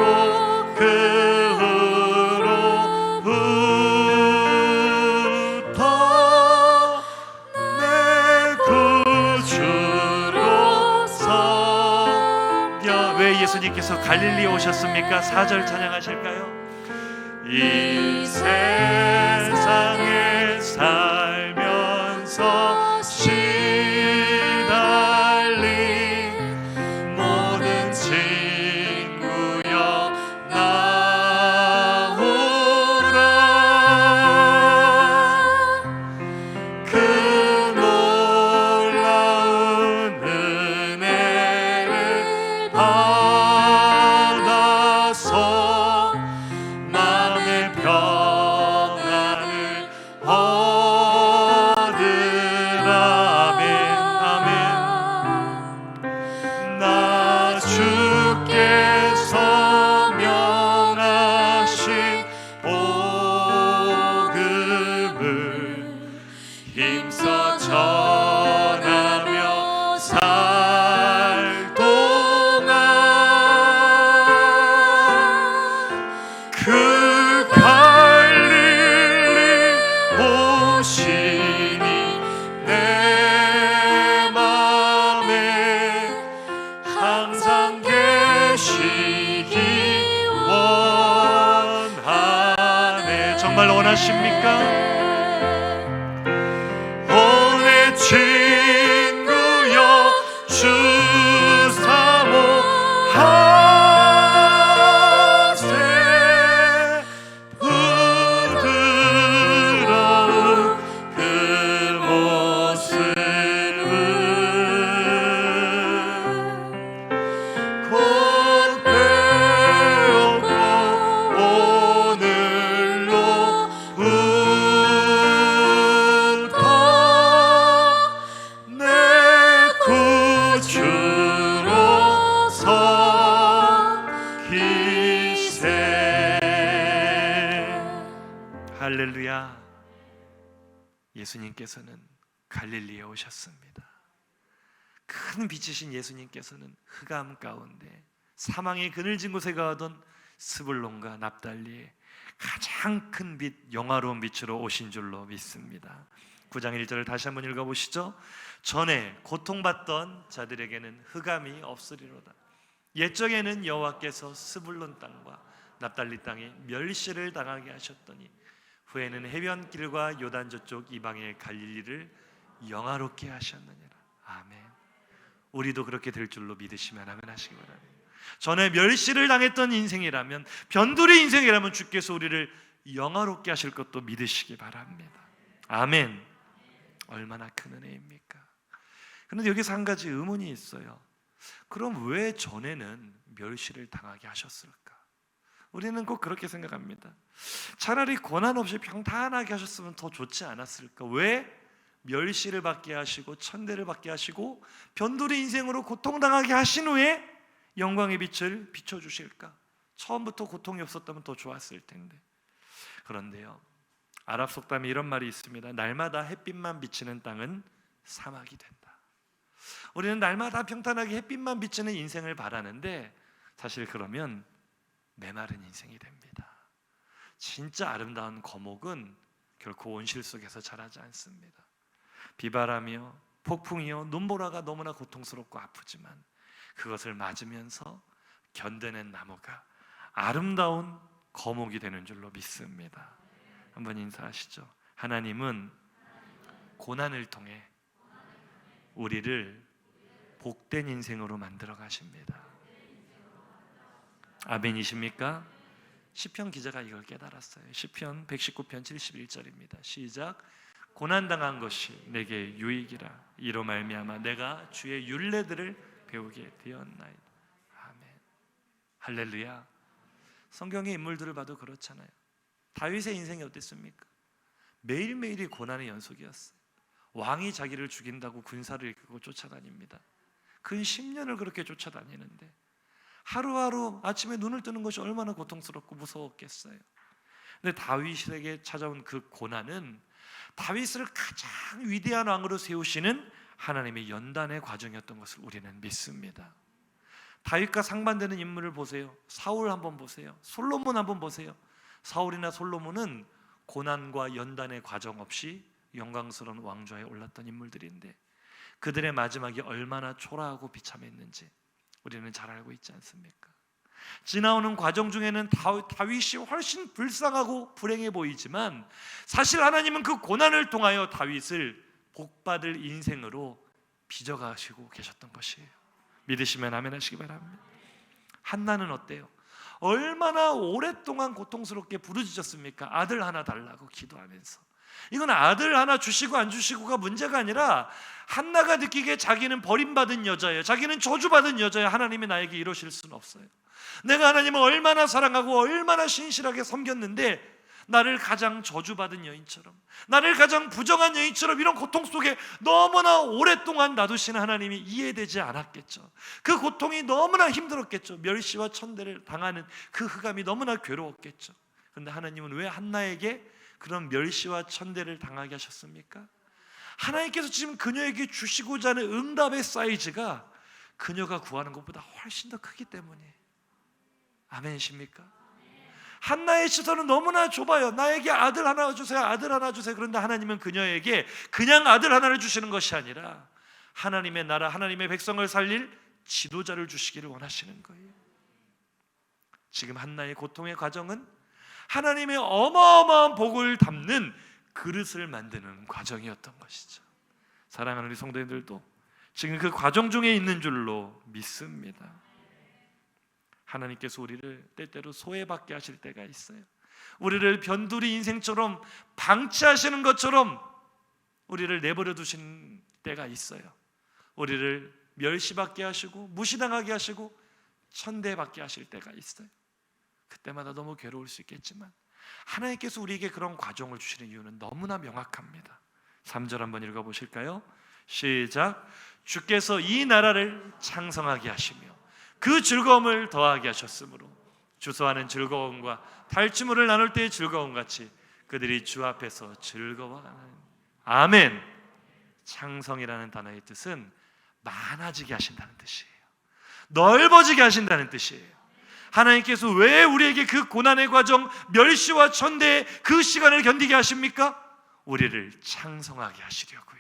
그 후로부터 내 구주로 섬겨. 왜 예수님께서 갈릴리에 오셨습니까? 4절 찬양하실까요? 이 세상에 살면서 시달린 모든 친구여 나오라. 그 놀라운 은혜를 받아서 마음의 평안을 얻으라. 아멘, 아멘. 나 주께서 명하신 복음을 힘써 전하며 살 동안 그 갈릴리 오시니 내 맘에 항상 계시기 원하네. 정말 원하십니까? 오내 친구여 주 사모하세. 부드러운 그 모습을 곧 배우고 오늘로부터 내 구주로 섬기세. 할렐루야. 예수님께서는 갈릴리에 오셨습니다. 큰 빛이신 예수님께서는 흑암 가운데 사망의 그늘진 곳에 가던 스불론과 납달리에 가장 큰 빛, 영화로운 빛으로 오신 줄로 믿습니다. 9장 1절을 다시 한번 읽어보시죠. 전에 고통받던 자들에게는 흑암이 없으리로다. 옛적에는 여호와께서 스불론 땅과 납달리 땅에 멸시를 당하게 하셨더니 후에는 해변길과 요단 저쪽 이방의 갈릴리를 영화롭게 하셨느니라. 아멘. 우리도 그렇게 될 줄로 믿으시면 아멘 하시기 바랍니다. 전에 멸시를 당했던 인생이라면, 변두리 인생이라면 주께서 우리를 영화롭게 하실 것도 믿으시기 바랍니다. 아멘. 얼마나 큰 은혜입니까? 그런데 여기서 한 가지 의문이 있어요. 그럼 왜 전에는 멸시를 당하게 하셨을까? 우리는 꼭 그렇게 생각합니다. 차라리 고난 없이 평탄하게 하셨으면 더 좋지 않았을까? 왜 멸시를 받게 하시고 천대를 받게 하시고 변두리 인생으로 고통당하게 하신 후에 영광의 빛을 비춰주실까? 처음부터 고통이 없었다면 더 좋았을 텐데. 그런데요, 아랍 속담에 이런 말이 있습니다. 날마다 햇빛만 비치는 땅은 사막이 된다. 우리는 날마다 평탄하게 햇빛만 비치는 인생을 바라는데 사실 그러면 메마른 인생이 됩니다. 진짜 아름다운 거목은 결코 온실 속에서 자라지 않습니다. 비바람이요, 폭풍이요, 눈보라가 너무나 고통스럽고 아프지만 그것을 맞으면서 견뎌낸 나무가 아름다운 거목이 되는 줄로 믿습니다. 한번 인사하시죠. 하나님은 고난을 통해 우리를 복된 인생으로 만들어 가십니다. 아멘이십니까? 시편 기자가 이걸 깨달았어요. 시편 119편 71절입니다. 시작. 고난당한 것이 내게 유익이라. 이로 말미암아 내가 주의 율례들을 배우게 되었나이다. 아멘. 할렐루야. 성경의 인물들을 봐도 그렇잖아요. 다윗의 인생이 어땠습니까? 매일매일이 고난의 연속이었어요. 왕이 자기를 죽인다고 군사를 이끌고 쫓아다닙니다. 근 10년을 그렇게 쫓아다니는데 하루하루 아침에 눈을 뜨는 것이 얼마나 고통스럽고 무서웠겠어요. 근데 다윗에게 찾아온 그 고난은 다윗을 가장 위대한 왕으로 세우시는 하나님의 연단의 과정이었던 것을 우리는 믿습니다. 다윗과 상반되는 인물을 보세요. 사울 한번 보세요. 솔로몬 한번 보세요. 사울이나 솔로몬은 고난과 연단의 과정 없이 영광스러운 왕좌에 올랐던 인물들인데 그들의 마지막이 얼마나 초라하고 비참했는지 우리는 잘 알고 있지 않습니까? 지나오는 과정 중에는 다윗이 훨씬 불쌍하고 불행해 보이지만 사실 하나님은 그 고난을 통하여 다윗을 복받을 인생으로 빚어가시고 계셨던 것이에요. 믿으시면 아멘 하시기 바랍니다. 한나는 어때요? 얼마나 오랫동안 고통스럽게 부르짖었습니까? 아들 하나 달라고 기도하면서. 이건 아들 하나 주시고 안 주시고가 문제가 아니라 한나가 느끼기에 자기는 버림받은 여자예요. 자기는 저주받은 여자예요. 하나님이 나에게 이러실 수는 없어요. 내가 하나님을 얼마나 사랑하고 얼마나 신실하게 섬겼는데 나를 가장 저주받은 여인처럼, 나를 가장 부정한 여인처럼 이런 고통 속에 너무나 오랫동안 놔두신 하나님이 이해되지 않았겠죠. 그 고통이 너무나 힘들었겠죠. 멸시와 천대를 당하는 그 흑암이 너무나 괴로웠겠죠. 그런데 하나님은 왜 한나에게 그런 멸시와 천대를 당하게 하셨습니까? 하나님께서 지금 그녀에게 주시고자 하는 응답의 사이즈가 그녀가 구하는 것보다 훨씬 더 크기 때문에. 아멘이십니까? 한나의 시선은 너무나 좁아요. 나에게 아들 하나 주세요, 아들 하나 주세요. 그런데 하나님은 그녀에게 그냥 아들 하나를 주시는 것이 아니라 하나님의 나라, 하나님의 백성을 살릴 지도자를 주시기를 원하시는 거예요. 지금 한나의 고통의 과정은 하나님의 어마어마한 복을 담는 그릇을 만드는 과정이었던 것이죠. 사랑하는 우리 성도님들도 지금 그 과정 중에 있는 줄로 믿습니다. 하나님께서 우리를 때때로 소외받게 하실 때가 있어요. 우리를 변두리 인생처럼 방치하시는 것처럼 우리를 내버려 두신 때가 있어요. 우리를 멸시받게 하시고 무시당하게 하시고 천대받게 하실 때가 있어요. 그때마다 너무 괴로울 수 있겠지만 하나님께서 우리에게 그런 과정을 주시는 이유는 너무나 명확합니다. 3절 한번 읽어보실까요? 시작. 주께서 이 나라를 창성하게 하시며 그 즐거움을 더하게 하셨으므로 주소하는 즐거움과 탈취물을 나눌 때의 즐거움 같이 그들이 주 앞에서 즐거워하는. 아멘. 창성이라는 단어의 뜻은 많아지게 하신다는 뜻이에요. 넓어지게 하신다는 뜻이에요. 하나님께서 왜 우리에게 그 고난의 과정, 멸시와 천대의 그 시간을 견디게 하십니까? 우리를 창성하게 하시려고요.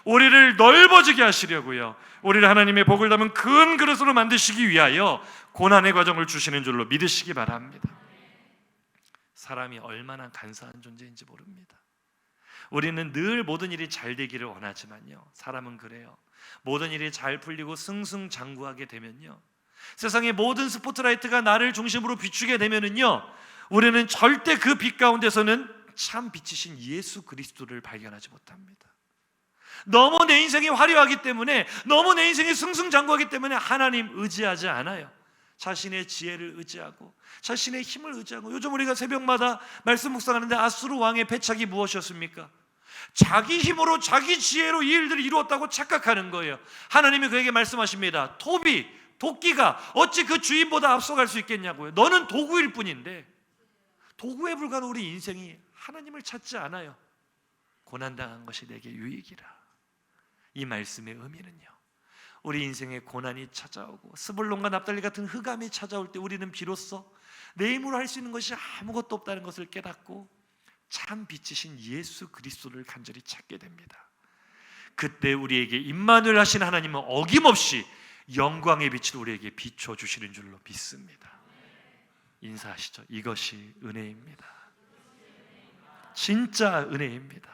우리를 넓어지게 하시려고요. 우리를 하나님의 복을 담은 큰 그릇으로 만드시기 위하여 고난의 과정을 주시는 줄로 믿으시기 바랍니다. 사람이 얼마나 간사한 존재인지 모릅니다. 우리는 늘 모든 일이 잘 되기를 원하지만요, 사람은 그래요. 모든 일이 잘 풀리고 승승장구하게 되면요, 세상의 모든 스포트라이트가 나를 중심으로 비추게 되면은요, 우리는 절대 그 빛 가운데서는 참 빛이신 예수 그리스도를 발견하지 못합니다. 너무 내 인생이 화려하기 때문에, 너무 내 인생이 승승장구하기 때문에 하나님 의지하지 않아요. 자신의 지혜를 의지하고 자신의 힘을 의지하고. 요즘 우리가 새벽마다 말씀 묵상하는데 아수르 왕의 패착이 무엇이었습니까? 자기 힘으로 자기 지혜로 이 일들을 이루었다고 착각하는 거예요. 하나님이 그에게 말씀하십니다. 도끼가 어찌 그 주인보다 앞서갈 수 있겠냐고요. 너는 도구일 뿐인데. 도구에 불과한 우리 인생이 하나님을 찾지 않아요. 고난당한 것이 내게 유익이라. 이 말씀의 의미는요, 우리 인생에 고난이 찾아오고 스불론과 납달리 같은 흑암이 찾아올 때 우리는 비로소 내 힘으로 할 수 있는 것이 아무것도 없다는 것을 깨닫고 참 빛이신 예수 그리스도를 간절히 찾게 됩니다. 그때 우리에게 임마누엘 하신 하나님은 어김없이 영광의 빛으로 우리에게 비춰주시는 줄로 믿습니다. 인사하시죠. 이것이 은혜입니다. 진짜 은혜입니다.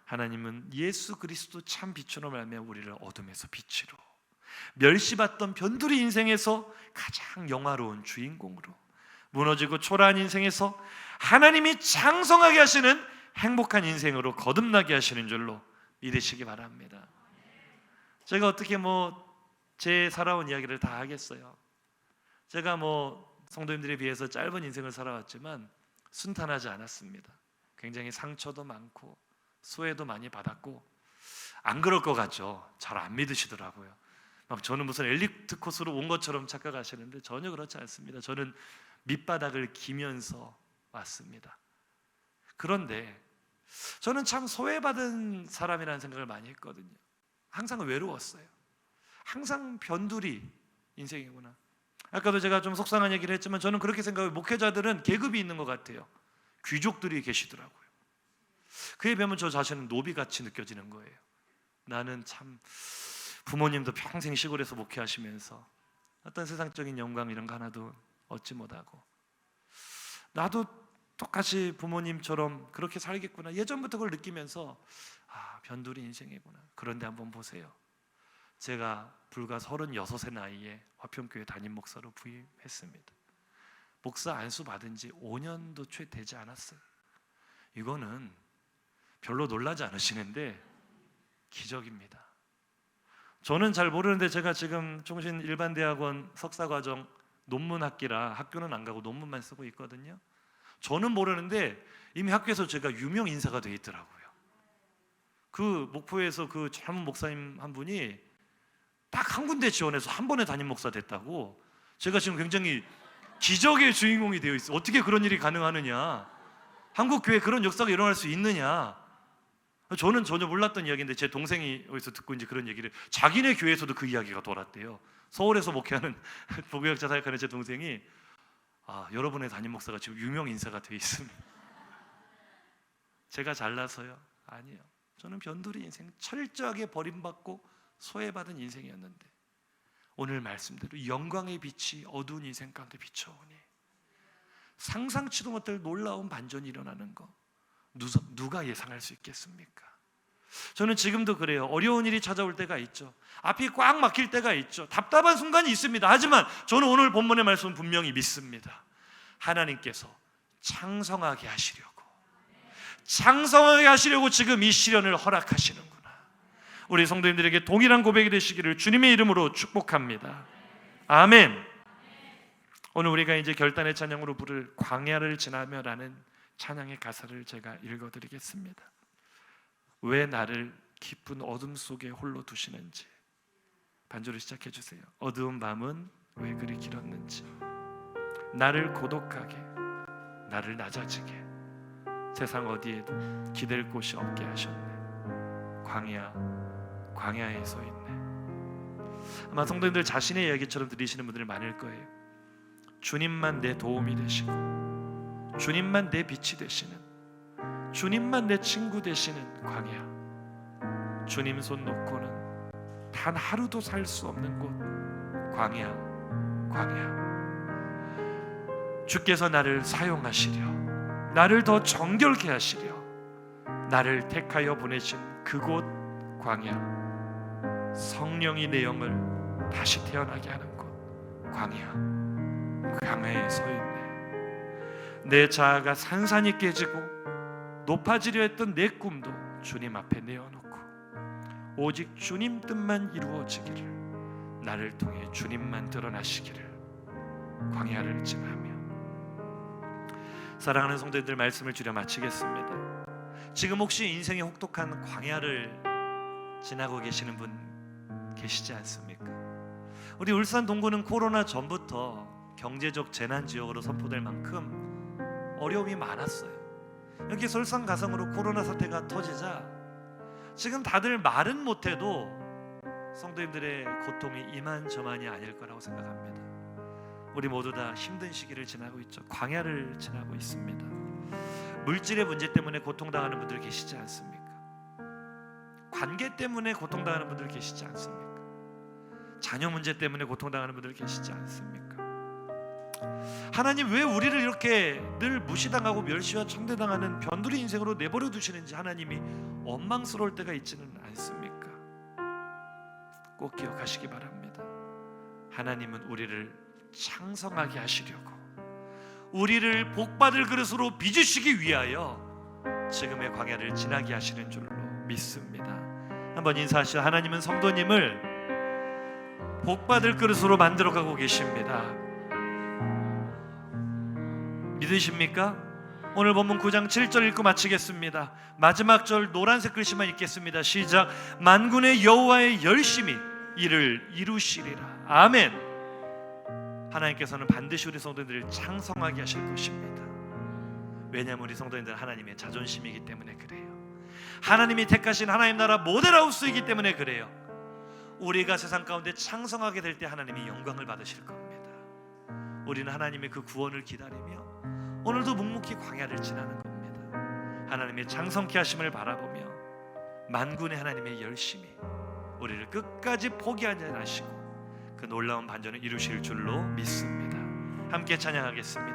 하나님은 예수 그리스도 참 빛으로 말미암아 우리를 어둠에서 빛으로, 멸시받던 변두리 인생에서 가장 영화로운 주인공으로, 무너지고 초라한 인생에서 하나님이 장성하게 하시는 행복한 인생으로 거듭나게 하시는 줄로 믿으시기 바랍니다. 제가 어떻게 제 살아온 이야기를 다 하겠어요. 제가 성도님들에 비해서 짧은 인생을 살아왔지만 순탄하지 않았습니다. 굉장히 상처도 많고 소외도 많이 받았고, 안 그럴 것 같죠? 잘 안 믿으시더라고요. 저는 무슨 엘리트 코스로 온 것처럼 착각하시는데 전혀 그렇지 않습니다. 저는 밑바닥을 기면서 왔습니다. 그런데 저는 참 소외받은 사람이라는 생각을 많이 했거든요. 항상 외로웠어요. 항상 변두리 인생이구나. 아까도 제가 좀 속상한 얘기를 했지만 저는 그렇게 생각해요. 목회자들은 계급이 있는 것 같아요. 귀족들이 계시더라고요. 그에 비하면 저 자신은 노비같이 느껴지는 거예요. 나는 참, 부모님도 평생 시골에서 목회하시면서 어떤 세상적인 영광 이런 거 하나도 얻지 못하고, 나도 똑같이 부모님처럼 그렇게 살겠구나, 예전부터 그걸 느끼면서 변두리 인생이구나. 그런데 한번 보세요. 제가 불과 36의 나이에 화평교회 담임 목사로 부임했습니다. 목사 안수 받은 지 5년도 채 되지 않았어요. 이거는 별로 놀라지 않으시는데 기적입니다. 저는 잘 모르는데 제가 지금 총신일반대학원 석사과정 논문학기라 학교는 안 가고 논문만 쓰고 있거든요. 저는 모르는데 이미 학교에서 제가 유명 인사가 돼 있더라고요. 그 목포에서 그 젊은 목사님 한 분이 딱 한 군데 지원해서 한 번에 담임 목사 됐다고. 제가 지금 굉장히 기적의 주인공이 되어 있어요. 어떻게 그런 일이 가능하느냐, 한국 교회에 그런 역사가 일어날 수 있느냐. 저는 전혀 몰랐던 이야기인데 제 동생이 어디서 듣고 이제 그런 얘기를, 자기네 교회에서도 그 이야기가 돌았대요. 서울에서 목회하는 부교역자 사역하는 제 동생이 여러분의 담임 목사가 지금 유명 인사가 되어 있습니다. 제가 잘나서요? 아니에요. 저는 변두리 인생, 철저하게 버림받고 소외받은 인생이었는데 오늘 말씀대로 영광의 빛이 어두운 인생 가운데 비춰오니 상상치도 못할 놀라운 반전이 일어나는 거 누가 예상할 수 있겠습니까? 저는 지금도 그래요. 어려운 일이 찾아올 때가 있죠. 앞이 꽉 막힐 때가 있죠. 답답한 순간이 있습니다. 하지만 저는 오늘 본문의 말씀은 분명히 믿습니다. 하나님께서 창성하게 하시려고 지금 이 시련을 허락하시는구나. 우리 성도님들에게 동일한 고백이 되시기를 주님의 이름으로 축복합니다. 아멘. 오늘 우리가 이제 결단의 찬양으로 부를 광야를 지나며라는 찬양의 가사를 제가 읽어드리겠습니다. 왜 나를 깊은 어둠 속에 홀로 두시는지 반주로 시작해 주세요. 어두운 밤은 왜 그리 길었는지, 나를 고독하게, 나를 낮아지게, 세상 어디에도 기댈 곳이 없게 하셨네. 광야에 서 있네. 아마 성도님들 자신의 이야기처럼 들으시는 분들이 많을 거예요. 주님만 내 도움이 되시고, 주님만 내 빛이 되시는, 주님만 내 친구 되시는 광야, 주님 손 놓고는 단 하루도 살 수 없는 곳 광야. 주께서 나를 사용하시려, 나를 더 정결케 하시려 나를 택하여 보내신 그곳 광야, 성령이 내 영을 다시 태어나게 하는 곳 광야에 서 있네. 내 자아가 산산이 깨지고 높아지려 했던 내 꿈도 주님 앞에 내어놓고 오직 주님 뜻만 이루어지기를, 나를 통해 주님만 드러나시기를 광야를 지나며. 사랑하는 성도님들, 말씀을 줄여 마치겠습니다. 지금 혹시 인생의 혹독한 광야를 지나고 계시는 분 계시지 않습니까? 우리 울산 동구는 코로나 전부터 경제적 재난 지역으로 선포될 만큼 어려움이 많았어요. 여기 설상 가성으로 코로나 사태가 터지자 지금 다들 말은 못해도 성도님들의 고통이 이만저만이 아닐 거라고 생각합니다. 우리 모두 다 힘든 시기를 지나고 있죠. 광야를 지나고 있습니다. 물질의 문제 때문에 고통당하는 분들 계시지 않습니까? 관계 때문에 고통당하는 분들 계시지 않습니까? 자녀 문제 때문에 고통당하는 분들 계시지 않습니까? 하나님 왜 우리를 이렇게 늘 무시당하고 멸시와 천대당하는 변두리 인생으로 내버려 두시는지 하나님이 원망스러울 때가 있지는 않습니까? 꼭 기억하시기 바랍니다. 하나님은 우리를 창성하게 하시려고, 우리를 복받을 그릇으로 빚으시기 위하여 지금의 광야를 지나게 하시는 줄로 믿습니다. 한번 인사하시죠. 하나님은 성도님을 복받을 그릇으로 만들어가고 계십니다. 믿으십니까? 오늘 본문 9장 7절 읽고 마치겠습니다. 마지막 절 노란색 글씨만 읽겠습니다. 시작. 만군의 여호와의 열심히 이를 이루시리라. 아멘. 하나님께서는 반드시 우리 성도들을 창성하게 하실 것입니다. 왜냐하면 우리 성도님들 하나님의 자존심이기 때문에 그래요. 하나님이 택하신 하나님 나라 모델하우스이기 때문에 그래요. 우리가 세상 가운데 창성하게 될 때 하나님이 영광을 받으실 겁니다. 우리는 하나님의 그 구원을 기다리며 오늘도 묵묵히 광야를 지나는 겁니다. 하나님의 창성케 하심을 바라보며 만군의 하나님의 열심히 우리를 끝까지 포기하지 않으시고 그 놀라운 반전을 이루실 줄로 믿습니다. 함께 찬양하겠습니다.